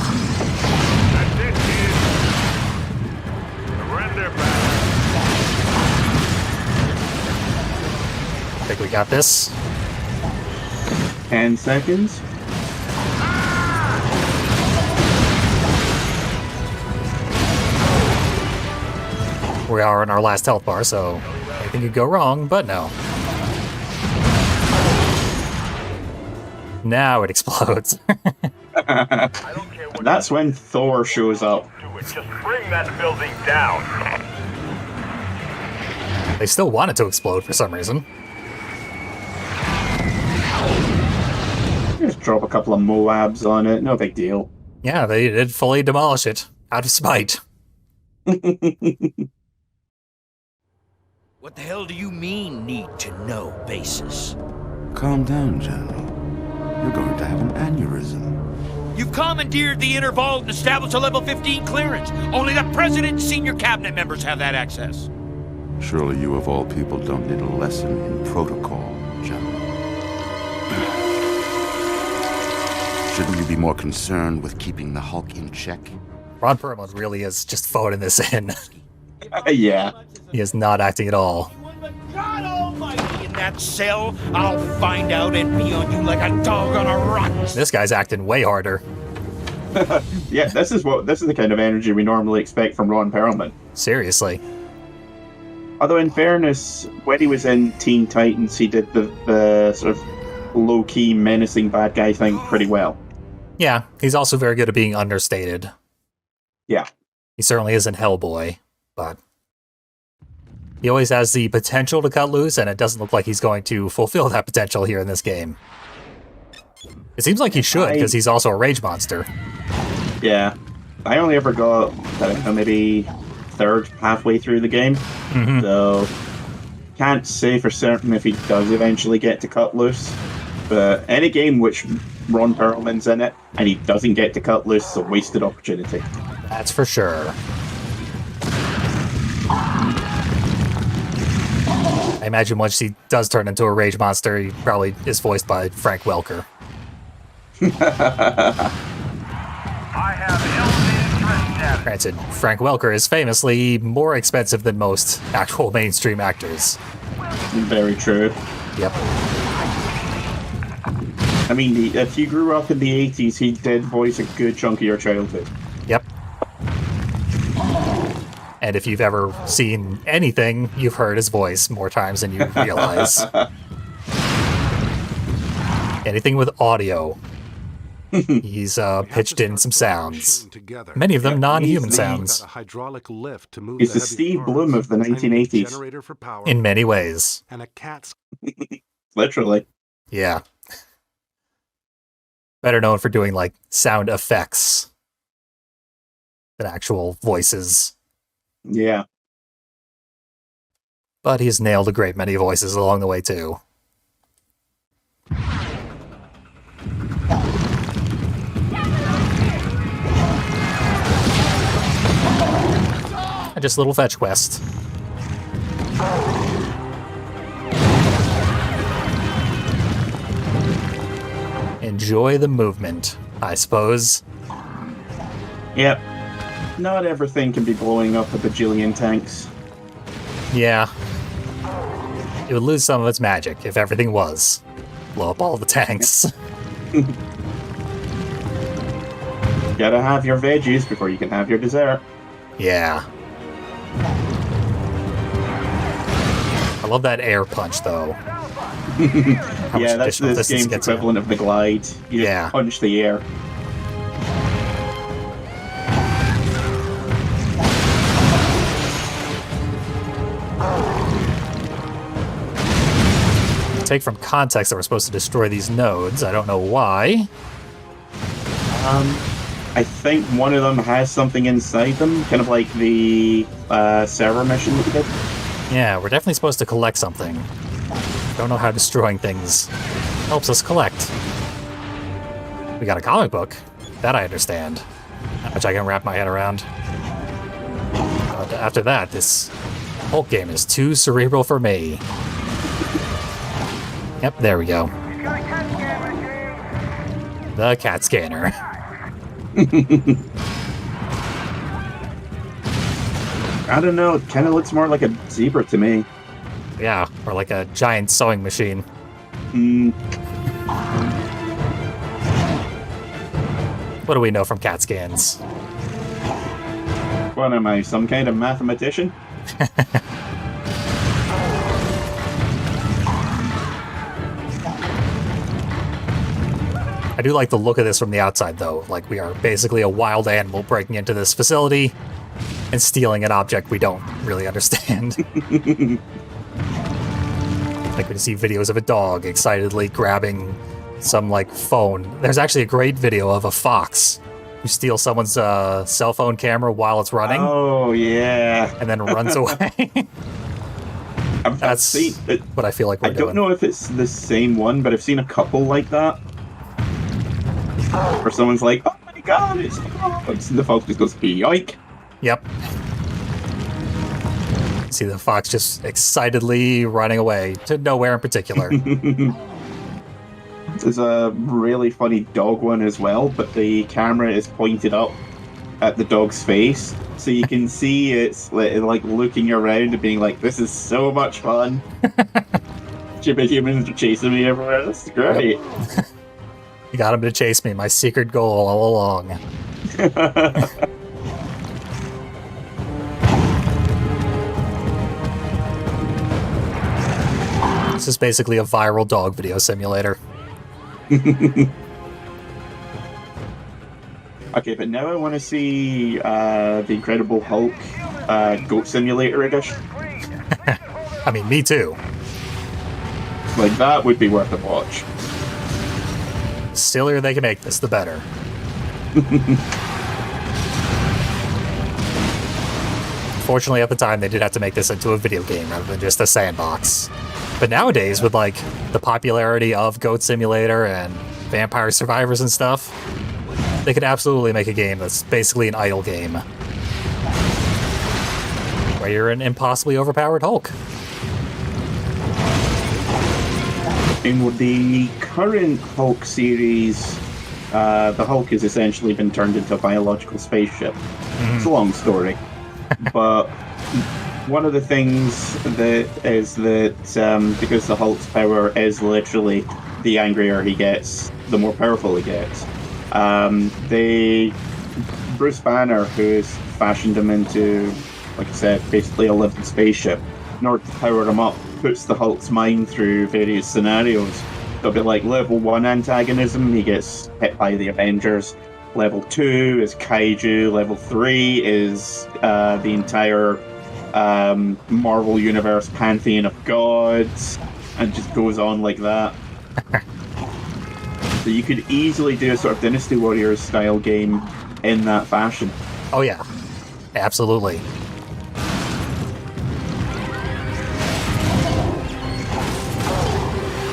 Speaker 7: That's it, kids. Surrender back.
Speaker 1: I think we got this.
Speaker 2: 10 seconds.
Speaker 1: We are on our last health bar, so anything could go wrong, but no. Now it explodes.
Speaker 2: That's when Thor shows up.
Speaker 7: Just bring that building down.
Speaker 1: They still want it to explode for some reason.
Speaker 2: Just drop a couple of Moabs on it, no big deal.
Speaker 1: Yeah, they did fully demolish it, out of spite.
Speaker 5: What the hell do you mean, need to know basis?
Speaker 4: Calm down, General. You're going to have an aneurysm.
Speaker 5: You've commandeered the inner vault and established a level 15 clearance. Only the president and senior cabinet members have that access.
Speaker 4: Surely you of all people don't need a lesson in protocol, General. Shouldn't you be more concerned with keeping the Hulk in check?
Speaker 1: Ron Perlman really is just phoning this in.
Speaker 2: Yeah.
Speaker 1: He is not acting at all.
Speaker 5: God almighty, in that cell, I'll find out and be on you like a dog on a rock.
Speaker 1: This guy's acting way harder.
Speaker 2: Yeah, this is the kind of energy we normally expect from Ron Perlman.
Speaker 1: Seriously.
Speaker 2: Although, in fairness, when he was in Teen Titans, he did the sort of low-key, menacing bad guy thing pretty well.
Speaker 1: Yeah, he's also very good at being understated.
Speaker 2: Yeah.
Speaker 1: He certainly isn't Hellboy, but he always has the potential to cut loose, and it doesn't look like he's going to fulfill that potential here in this game. It seems like he should, because he's also a rage monster.
Speaker 2: Yeah. I only ever got, I don't know, maybe halfway through the game.
Speaker 1: Mm-hmm.
Speaker 2: So, can't say for certain if he does eventually get to cut loose. But any game which Ron Perlman's in it, and he doesn't get to cut loose, is a wasted opportunity.
Speaker 1: That's for sure. I imagine once he does turn into a rage monster, he probably is voiced by Frank Welker.
Speaker 7: I have elevated threat status.
Speaker 1: Granted, Frank Welker is famously more expensive than most actual mainstream actors.
Speaker 2: Very true.
Speaker 1: Yep.
Speaker 2: I mean, if you grew up in the 80s, he did voice a good chunk of your childhood.
Speaker 1: Yep. And if you've ever seen anything, you've heard his voice more times than you realize. Anything with audio. He's pitched in some sounds. Many of them non-human sounds.
Speaker 2: He's the Steve Bloom of the 1980s.
Speaker 1: In many ways.
Speaker 2: Literally.
Speaker 1: Yeah. Better known for doing, like, sound effects than actual voices.
Speaker 2: Yeah.
Speaker 1: But he's nailed a great many voices along the way, too. Just a little fetch quest. Enjoy the movement, I suppose.
Speaker 2: Yep. Not everything can be blowing up a bajillion tanks.
Speaker 1: Yeah. It would lose some of its magic if everything was. Blow up all the tanks.
Speaker 2: Gotta have your veggies before you can have your dessert.
Speaker 1: Yeah. I love that air punch, though.
Speaker 2: Yeah, that's this game's equivalent of the glide. You just punch the air.
Speaker 1: Take from context that we're supposed to destroy these nodes. I don't know why.
Speaker 2: I think one of them has something inside them, kind of like the server mission that we did.
Speaker 1: Yeah, we're definitely supposed to collect something. Don't know how destroying things helps us collect. We got a comic book. That I understand. Which I can wrap my head around. But after that, this Hulk game is too cerebral for me. Yep, there we go. The cat scanner.
Speaker 2: I don't know, it kind of looks more like a zebra to me.
Speaker 1: Yeah, or like a giant sewing machine. What do we know from CAT scans?
Speaker 2: What am I, some kind of mathematician?
Speaker 1: I do like the look of this from the outside, though. Like, we are basically a wild animal breaking into this facility and stealing an object we don't really understand. Like, we see videos of a dog excitedly grabbing some like phone. There's actually a great video of a fox who steals someone's cell phone camera while it's running.
Speaker 2: Oh yeah.
Speaker 1: And then runs away. That's
Speaker 2: seen it.
Speaker 1: What I feel like we're doing.
Speaker 2: I don't know if it's the same one, but I've seen a couple like that. Where someone's like, "Oh my god, it's the fox," and the fox just goes, "Yoink."
Speaker 1: Yep. See the fox just excitedly running away to nowhere in particular.
Speaker 2: There's a really funny dog one as well, but the camera is pointed up at the dog's face, so you can see it's like looking around and being like, "This is so much fun." Stupid humans are chasing me everywhere. This is great.
Speaker 1: Yep. You got him to chase me. My secret goal all along. This is basically a viral dog video simulator.
Speaker 2: Okay, but now I want to see the Incredible Hulk Goat Simulator edition.
Speaker 1: I mean, me too.
Speaker 2: Like, that would be worth a watch.
Speaker 1: The sillier they can make this, the better. Fortunately, at the time, they did have to make this into a video game rather than just a sandbox. But nowadays, with like the popularity of Goat Simulator and Vampire Survivors and stuff, they could absolutely make a game that's basically an idle game. Where you're an impossibly overpowered Hulk.
Speaker 2: In the current Hulk series, the Hulk has essentially been turned into a biological spaceship. It's a long story. But one of the things that is that because the Hulk's power is literally the angrier he gets, the more powerful he gets. Bruce Banner, who has fashioned him into, like I said, basically a living spaceship, in order to power him up, puts the Hulk's mind through various scenarios. It'll be like level 1 antagonism, he gets hit by the Avengers. Level 2 is Kaiju. Level 3 is the entire Marvel Universe pantheon of gods, and just goes on like that. So you could easily do a sort of Dynasty Warriors style game in that fashion.
Speaker 1: Oh yeah, absolutely.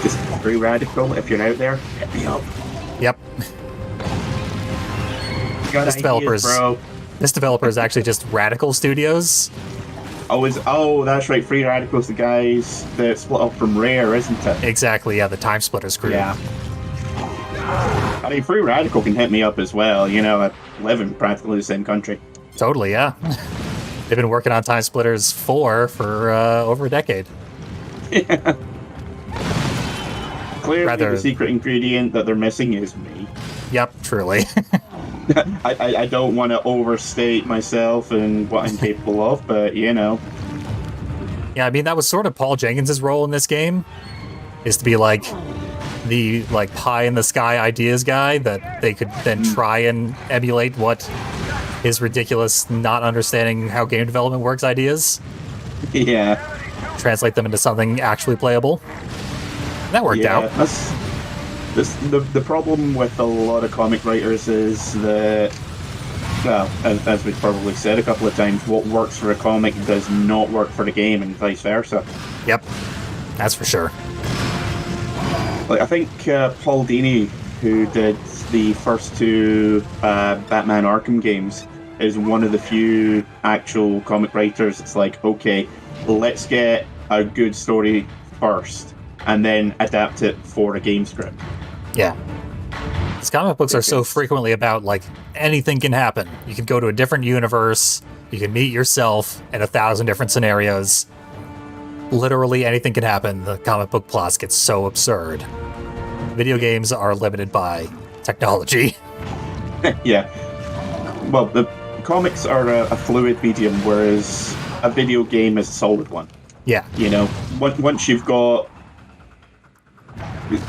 Speaker 2: Just Free Radical, if you're out there, hit me up.
Speaker 1: Yep. This developer is actually just Radical Studios.
Speaker 2: Oh, that's right. Free Radical's the guys that split up from Rare, isn't it?
Speaker 1: Exactly, yeah, the Time Splitters crew.
Speaker 2: Yeah. I mean, Free Radical can hit me up as well. You know, I live in practically the same country.
Speaker 1: Totally, yeah. They've been working on Time Splitters 4 for over a decade.
Speaker 2: Yeah. Clearly, the secret ingredient that they're missing is me.
Speaker 1: Yep, truly.
Speaker 2: I don't want to overstate myself and what I'm capable of, but you know.
Speaker 1: Yeah, I mean, that was sort of Paul Jenkins' role in this game, is to be like the pie in the sky ideas guy that they could then try and emulate what his ridiculous not understanding how game development works ideas.
Speaker 2: Yeah.
Speaker 1: Translate them into something actually playable. And that worked out.
Speaker 2: The problem with a lot of comic writers is that, well, as we've probably said a couple of times, what works for a comic does not work for the game, and vice versa.
Speaker 1: Yep, that's for sure.
Speaker 2: Like, I think Paul Dini, who did the first 2 Batman Arkham games, is one of the few actual comic writers. It's like, okay, let's get a good story first, and then adapt it for a game script.
Speaker 1: Yeah. These comic books are so frequently about, like, anything can happen. You can go to a different universe, you can meet yourself in 1,000 different scenarios. Literally anything can happen. The comic book plots get so absurd. Video games are limited by technology.
Speaker 2: Yeah. Well, the comics are a fluid medium, whereas a video game is a solid one.
Speaker 1: Yeah.
Speaker 2: You know, once you've got...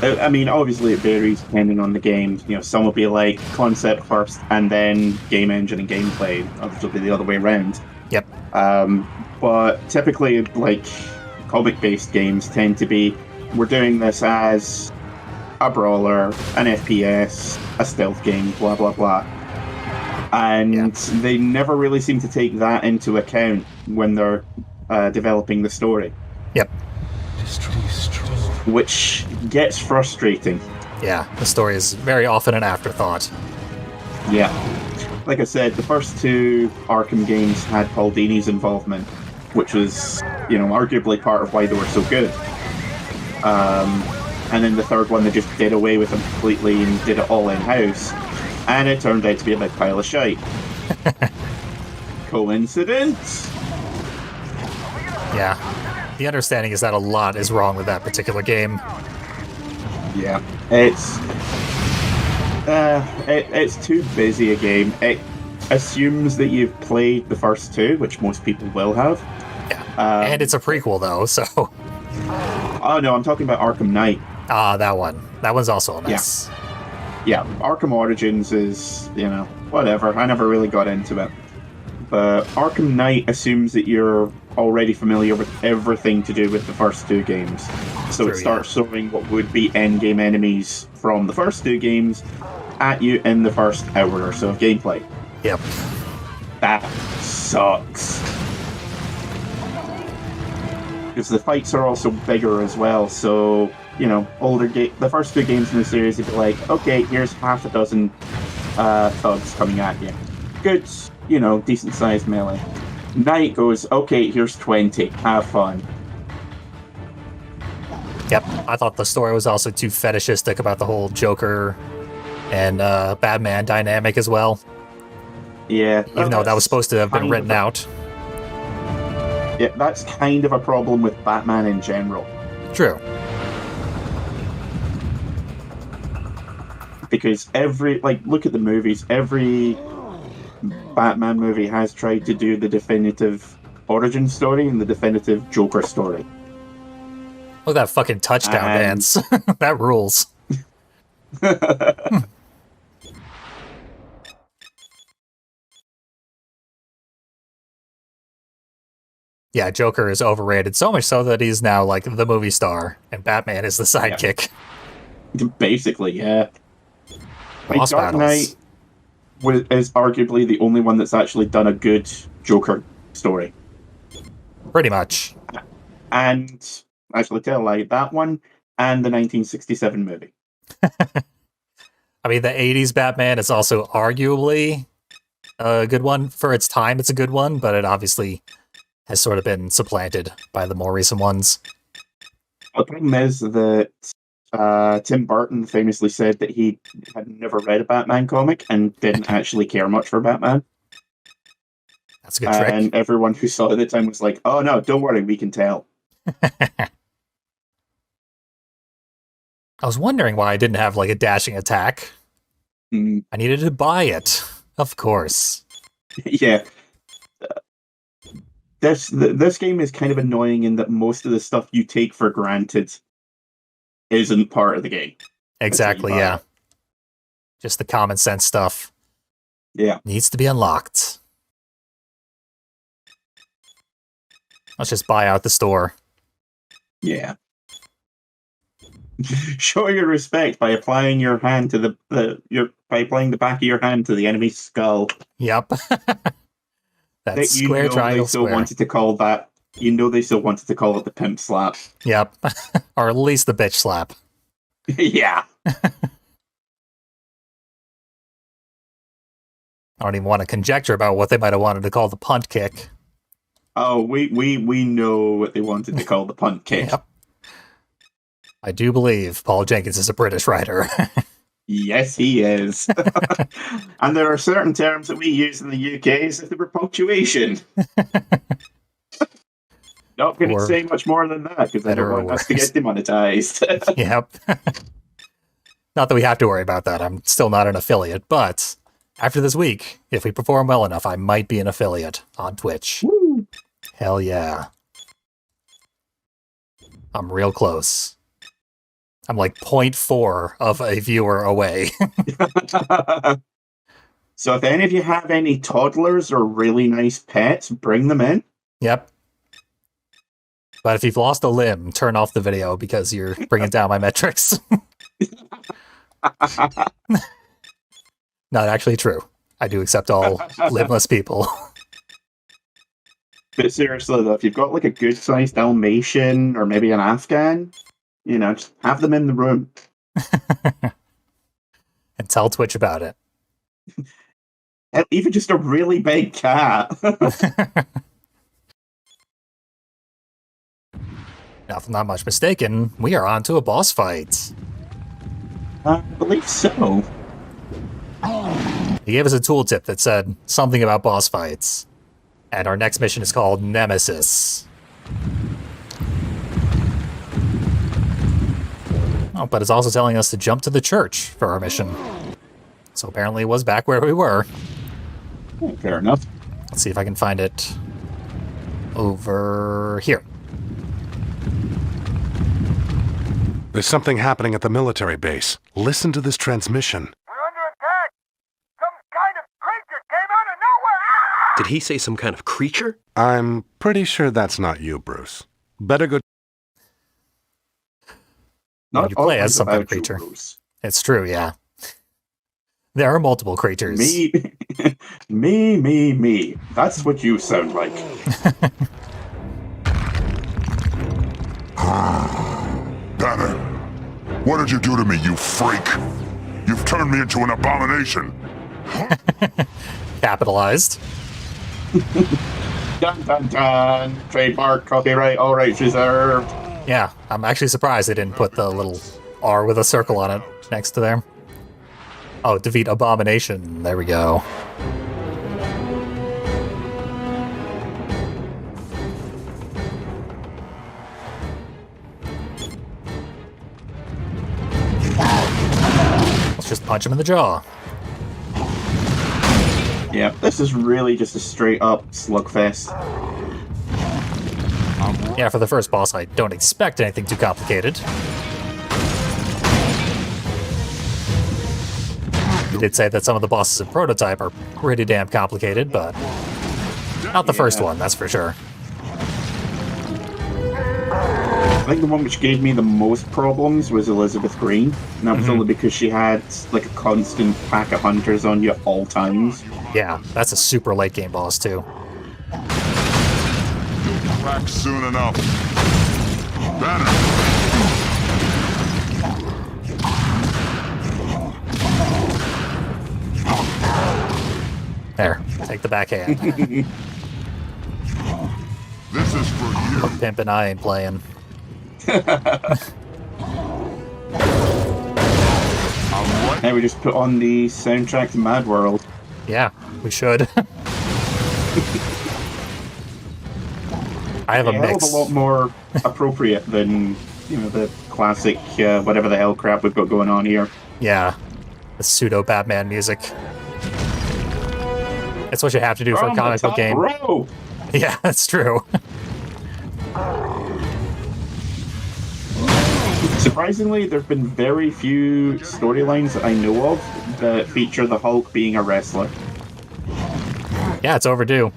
Speaker 2: I mean, obviously it varies depending on the game. You know, some will be like concept first and then game engine and gameplay. Others will be the other way around.
Speaker 1: Yep.
Speaker 2: But typically, like, comic-based games tend to be, we're doing this as a brawler, an FPS, a stealth game, blah, blah, blah. And they never really seem to take that into account when they're developing the story.
Speaker 1: Yep.
Speaker 2: Which gets frustrating.
Speaker 1: Yeah, the story is very often an afterthought.
Speaker 2: Yeah. Like I said, the first two Arkham games had Paul Dini's involvement, which was, arguably part of why they were so good. And then the third one, they just did away with him completely and did it all in-house. And it turned out to be a big pile of shite. Coincidence?
Speaker 1: Yeah. The understanding is that a lot is wrong with that particular game.
Speaker 2: Yeah. It's too busy a game. It assumes that you've played the first two, which most people will have.
Speaker 1: Yeah. And it's a prequel, though, so...
Speaker 2: Oh, no, I'm talking about Arkham Knight.
Speaker 1: Ah, that one. That one's also a mess.
Speaker 2: Yeah, Arkham Origins is, whatever. I never really got into it. But Arkham Knight assumes that you're already familiar with everything to do with the first two games. So it starts showing what would be endgame enemies from the first two games at you in the first hour or so of gameplay.
Speaker 1: Yep.
Speaker 2: That sucks. Because the fights are also bigger as well, so, the first two games in the series would be like, okay, here's half a dozen thugs coming at you. Good, decent-sized melee. Knight goes, okay, here's 20, have fun.
Speaker 1: Yep, I thought the story was also too fetishistic about the whole Joker and Batman dynamic as well.
Speaker 2: Yeah.
Speaker 1: Even though that was supposed to have been written out.
Speaker 2: Yeah, that's kind of a problem with Batman in general.
Speaker 1: True.
Speaker 2: Because look at the movies, every Batman movie has tried to do the definitive origin story and the definitive Joker story.
Speaker 1: Look at that fucking touchdown dance. That rules. Yeah, Joker is overrated, so much so that he's now like the movie star, and Batman is the sidekick.
Speaker 2: Yeah. Basically, yeah.
Speaker 1: Boss
Speaker 2: Dark
Speaker 1: battles.
Speaker 2: Knight is arguably the only one that's actually done a good Joker story.
Speaker 1: Pretty much.
Speaker 2: And, actually tell a lie, that one and the 1967 movie.
Speaker 1: I mean, the 80s Batman is also arguably a good one. For its time, it's a good one, but it obviously has sort of been supplanted by the more recent ones.
Speaker 2: The problem is that Tim Burton famously said that he had never read a Batman comic and didn't actually care much for Batman.
Speaker 1: That's a good trick.
Speaker 2: And everyone who saw it at the time was like, oh no, don't worry, we can tell.
Speaker 1: I was wondering why I didn't have like a dashing attack. I needed to buy it. Of course.
Speaker 2: Yeah. This game is kind of annoying in that most of the stuff you take for granted isn't part of the game.
Speaker 1: Exactly, yeah. Just the common sense stuff.
Speaker 2: Yeah.
Speaker 1: Needs to be unlocked. Let's just buy out the store.
Speaker 2: Yeah. Show your respect by applying your hand to by applying the back of your hand to the enemy's skull.
Speaker 1: Yep. That's square, triangle, square.
Speaker 2: Wanted to call that. They still wanted to call it the pimp slap.
Speaker 1: Yep. Or at least the bitch slap.
Speaker 2: Yeah.
Speaker 1: I don't even want to conjecture about what they might have wanted to call the punt kick.
Speaker 2: Oh, we know what they wanted to call the punt kick.
Speaker 1: Yep. I do believe Paul Jenkins is a British writer.
Speaker 2: Yes, he is. And there are certain terms that we use in the UK as if they were punctuation. Not going to say much more than that, because I don't want us to get demonetized.
Speaker 1: Yep. Not that we have to worry about that. I'm still not an affiliate, but after this week, if we perform well enough, I might be an affiliate on Twitch.
Speaker 2: Woo.
Speaker 1: Hell yeah. I'm real close. I'm like 0.4 of a viewer away.
Speaker 2: So if any of you have any toddlers or really nice pets, bring them in.
Speaker 1: Yep. But if you've lost a limb, turn off the video because you're bringing down my metrics. Not actually true. I do accept all limbless people.
Speaker 2: But seriously, though, if you've got like a good-sized Dalmatian or maybe an Afghan, just have them in the room.
Speaker 1: And tell Twitch about it.
Speaker 2: And even just a really big cat.
Speaker 1: Now, if I'm not much mistaken, we are on to a boss fight.
Speaker 2: I believe so.
Speaker 1: He gave us a tooltip that said something about boss fights. And our next mission is called Nemesis. Oh, but it's also telling us to jump to the church for our mission. So apparently it was back where we were.
Speaker 2: Fair enough.
Speaker 1: Let's see if I can find it over here.
Speaker 6: There's something happening at the military base. Listen to this transmission.
Speaker 7: We're under attack! Some kind of creature came out of nowhere! Ah!
Speaker 3: Did he say some kind of creature?
Speaker 6: I'm pretty sure that's not you, Bruce. Better go.
Speaker 2: Not
Speaker 1: You play as
Speaker 2: always
Speaker 1: some kind of
Speaker 2: about you,
Speaker 1: creature.
Speaker 2: Bruce.
Speaker 1: It's true, yeah. There are multiple creatures.
Speaker 2: Me, me. That's what you sound like.
Speaker 9: Banner, what did you do to me, you freak? You've turned me into an abomination.
Speaker 1: Capitalized.
Speaker 2: Dun dun dun. Trademark, copyright, all rights reserved.
Speaker 1: Yeah, I'm actually surprised they didn't put the little R with a circle on it next to there. Oh, defeat abomination. There we go. Let's just punch him in the jaw.
Speaker 2: Yeah, this is really just a straight up slugfest.
Speaker 1: Yeah, for the first boss, I don't expect anything too complicated. You did say that some of the bosses in Prototype are pretty damn complicated, but not the first one, that's for sure.
Speaker 2: I think the one which gave me the most problems was Elizabeth Green, and that was only because she had like a constant pack of hunters on you at all times.
Speaker 1: Yeah, that's a super late game boss too.
Speaker 9: Crack soon enough. Banner,
Speaker 1: There, take the backhand.
Speaker 9: this is for you.
Speaker 1: Pimp and I ain't playing.
Speaker 2: Now we just put on the soundtrack to Mad World.
Speaker 1: Yeah, we should. I have a
Speaker 2: Yeah,
Speaker 1: mix.
Speaker 2: a lot more appropriate than the classic whatever the hell crap we've got going on here.
Speaker 1: Yeah, the pseudo Batman music. It's what you have to do for a
Speaker 2: From the
Speaker 1: comic book
Speaker 2: top
Speaker 1: game.
Speaker 2: row.
Speaker 1: Yeah, that's true.
Speaker 2: Surprisingly, there have been very few storylines that I know of that feature the Hulk being a wrestler.
Speaker 1: Yeah, it's overdue.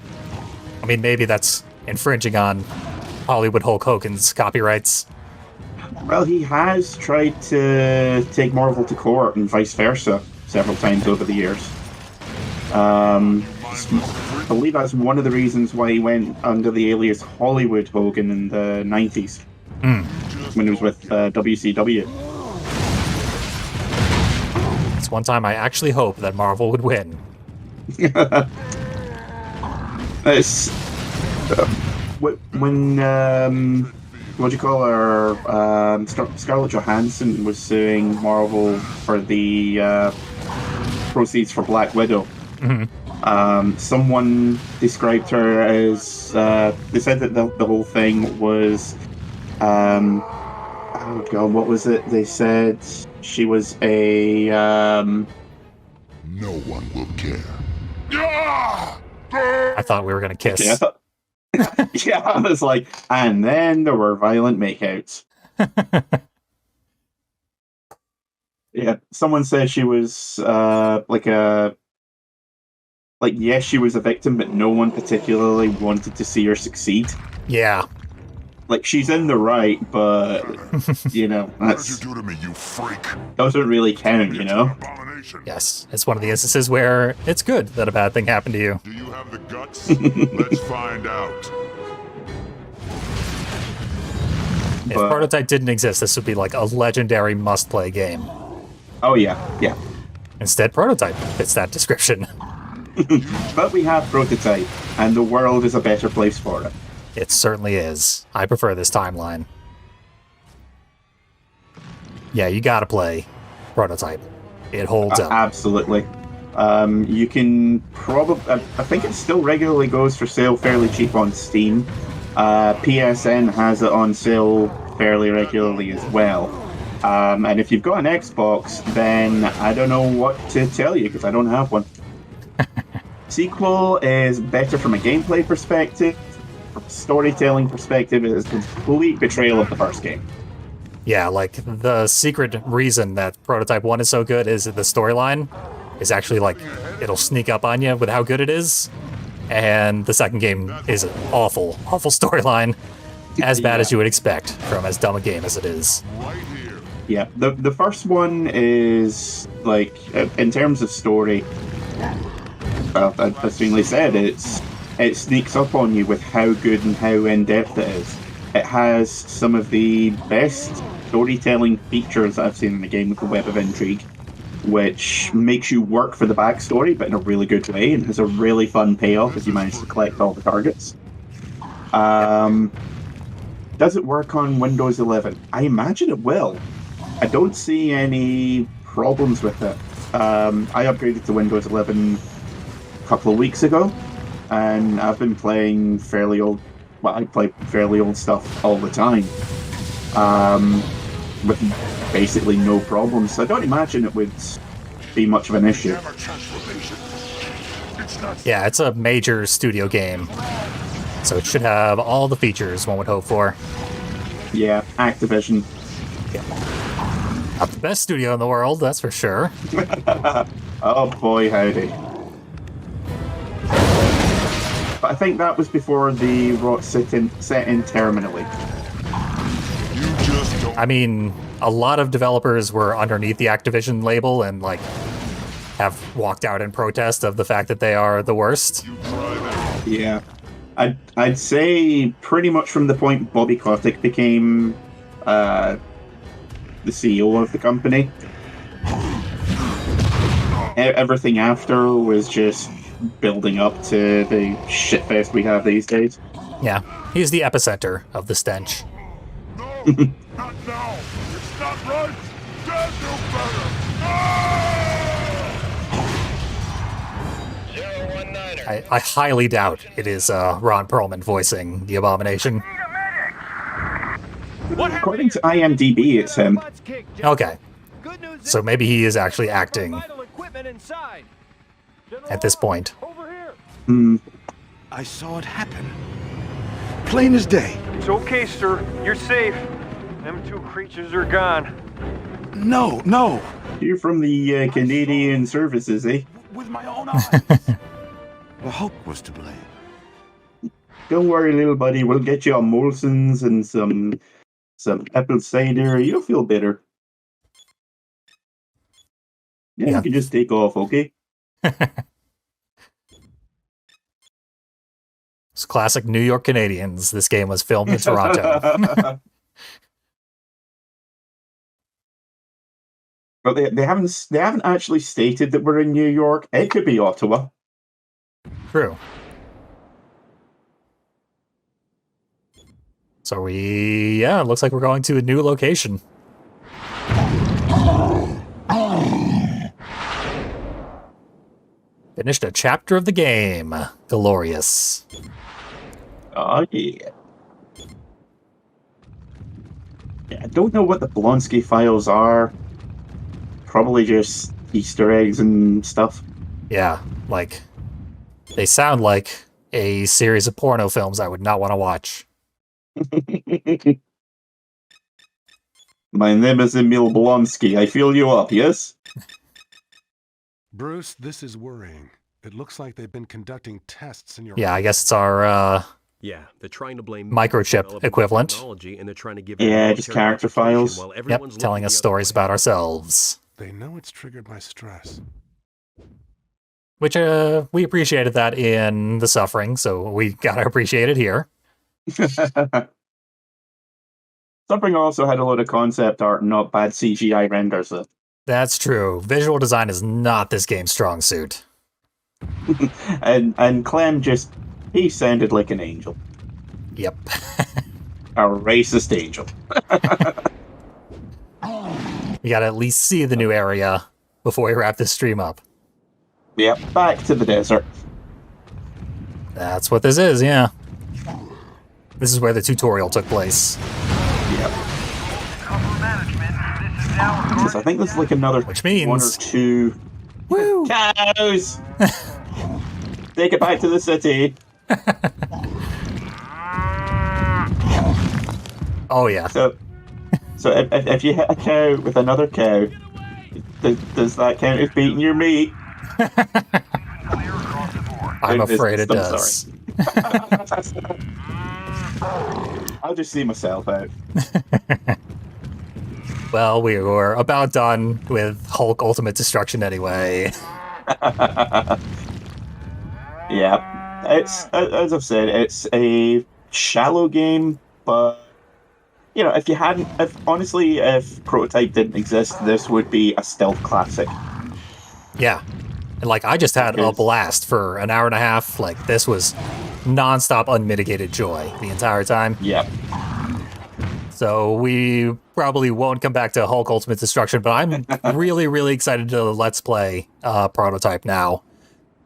Speaker 1: I mean, maybe that's infringing on Hollywood Hulk Hogan's copyrights.
Speaker 2: Well, he has tried to take Marvel to court and vice versa several times over the years. I believe that's one of the reasons why he went under the alias Hollywood Hogan in the 90s. When he was with WCW.
Speaker 1: It's one time I actually hope that Marvel would win.
Speaker 2: It's when what do you call her? Scarlett Johansson was suing Marvel for the proceeds for Black Widow. Someone described her as they said that the whole thing was oh god, what was it? They said she was a
Speaker 9: No one will care.
Speaker 1: I thought we were gonna kiss.
Speaker 2: yeah. Yeah, I was like, and then there were violent makeouts. Yeah, someone said she was yes, she was a victim, but no one particularly wanted to see her succeed.
Speaker 1: Yeah.
Speaker 2: like she's in the right, but you know
Speaker 9: What did you
Speaker 2: that's
Speaker 9: do to me, you freak?
Speaker 2: doesn't really count. You know.
Speaker 9: Abomination.
Speaker 1: Yes, it's one of the instances where it's good that a bad thing happened to you.
Speaker 9: Do you have the guts? Let's find out.
Speaker 1: If
Speaker 2: But-
Speaker 1: Prototype didn't exist, this would be like a legendary must-play game.
Speaker 2: Oh yeah, yeah.
Speaker 1: Instead, Prototype fits that description.
Speaker 2: But we have Prototype, and the world is a better place for it.
Speaker 1: It certainly is. I prefer this timeline. Yeah, you gotta play Prototype. It holds up.
Speaker 2: Absolutely. You can probably. I think it still regularly goes for sale fairly cheap on Steam. PSN has it on sale fairly regularly as well. And if you've got an Xbox, then I don't know what to tell you because I don't have one. Sequel is better from a gameplay perspective. From a storytelling perspective, it is a complete betrayal of the first game.
Speaker 1: Yeah, like, the secret reason that Prototype 1 is so good is that the storyline is actually, like, it'll sneak up on you with how good it is. And the second game is an awful, awful storyline. As bad as you would expect from as dumb a game as it is.
Speaker 2: Yeah, the first one is, like, in terms of story, well, as Finley said, it sneaks up on you with how good and how in-depth it is. It has some of the best storytelling features I've seen in the game with the Web of Intrigue, which makes you work for the backstory, but in a really good way, and has a really fun payoff if you manage to collect all the targets. Does it work on Windows 11? I imagine it will. I don't see any problems with it. I upgraded to Windows 11 a couple of weeks ago, and I've been playing fairly old. Well, I play fairly old stuff all the time, with basically no problems. So I don't imagine it would be much of an issue.
Speaker 1: Yeah, it's a major studio game, so it should have all the features one would hope for.
Speaker 2: Yeah, Activision.
Speaker 1: Not the best studio in the world, that's for sure.
Speaker 2: Oh boy, howdy. But I think that was before the rot set in terminally.
Speaker 1: I mean, a lot of developers were underneath the Activision label and, like, have walked out in protest of the fact that they are the worst.
Speaker 2: Yeah. I'd say pretty much from the point Bobby Kotick became the CEO of the company, everything after was just building up to the shitfest we have these days.
Speaker 1: Yeah, he's the epicenter of the stench.
Speaker 9: Not now! It's not right! Dad knew better!
Speaker 1: I highly doubt it is Ron Perlman voicing the Abomination.
Speaker 2: According to IMDb, it's him.
Speaker 1: Okay, so maybe he is actually acting at this point.
Speaker 10: I saw it happen. Plain as day.
Speaker 7: It's okay, sir. You're safe. Them two creatures are gone.
Speaker 10: No, no.
Speaker 2: You're from the Canadian Services, eh?
Speaker 10: With my own eyes. The Hulk was to blame.
Speaker 2: Don't worry, little buddy. We'll get you a Molson's and some apple cider. You'll feel better. Yeah, you can just take off, okay?
Speaker 1: It's classic New York Canadians. This game was filmed in Toronto.
Speaker 2: But they haven't actually stated that we're in New York. It could be Ottawa.
Speaker 1: True. So it looks like we're going to a new location. Finished a chapter of the game. Glorious.
Speaker 2: Oh, yeah. Yeah, I don't know what the Blonsky files are. Probably just Easter eggs and stuff.
Speaker 1: Yeah, like, they sound like a series of porno films I would not want to watch.
Speaker 2: My name is Emil Blonsky. I fill you up, yes?
Speaker 6: Bruce, this is worrying. It looks like they've been conducting tests in your...
Speaker 1: Yeah, I guess it's our
Speaker 3: Yeah, they're trying to blame
Speaker 1: Microchip equivalent.
Speaker 3: technology, and they're trying to give
Speaker 2: Yeah, just character files.
Speaker 1: Yep, telling us stories about ourselves.
Speaker 6: They know it's triggered my stress.
Speaker 1: Which, we appreciated that in The Suffering, so we gotta appreciate it here.
Speaker 2: Suffering also had a lot of concept art, not bad CGI renders. Though.
Speaker 1: That's true. Visual design is not this game's strong suit.
Speaker 2: and Clem he sounded like an angel.
Speaker 1: Yep.
Speaker 2: A racist angel.
Speaker 1: We gotta at least see the new area before we wrap this stream up.
Speaker 2: Yep, back to the desert.
Speaker 1: That's what this is, yeah. This is where the tutorial took place.
Speaker 2: Yep. So I think there's like another
Speaker 1: Which means...
Speaker 2: 1 or 2
Speaker 1: Woo!
Speaker 2: cows! Take it back to the city.
Speaker 1: Oh, yeah.
Speaker 2: So if you hit a cow with another cow, does that count as beating your meat?
Speaker 1: I'm afraid it does.
Speaker 2: I'll just see myself out.
Speaker 1: Well, we were about done with Hulk Ultimate Destruction anyway.
Speaker 2: Yeah, it's as I've said, it's a shallow game, but you know, if Prototype didn't exist, this would be a stealth classic.
Speaker 1: Yeah. And like, I just had a blast for an hour and a half. Like, this was nonstop unmitigated joy the entire time.
Speaker 2: Yep.
Speaker 1: So we probably won't come back to Hulk Ultimate Destruction, but I'm really, really excited to Let's Play Prototype now.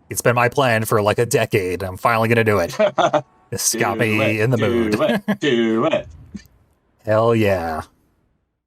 Speaker 1: It's been my plan for like a decade. I'm finally going to do it. This got me in the mood.
Speaker 2: Do it.
Speaker 1: Hell yeah.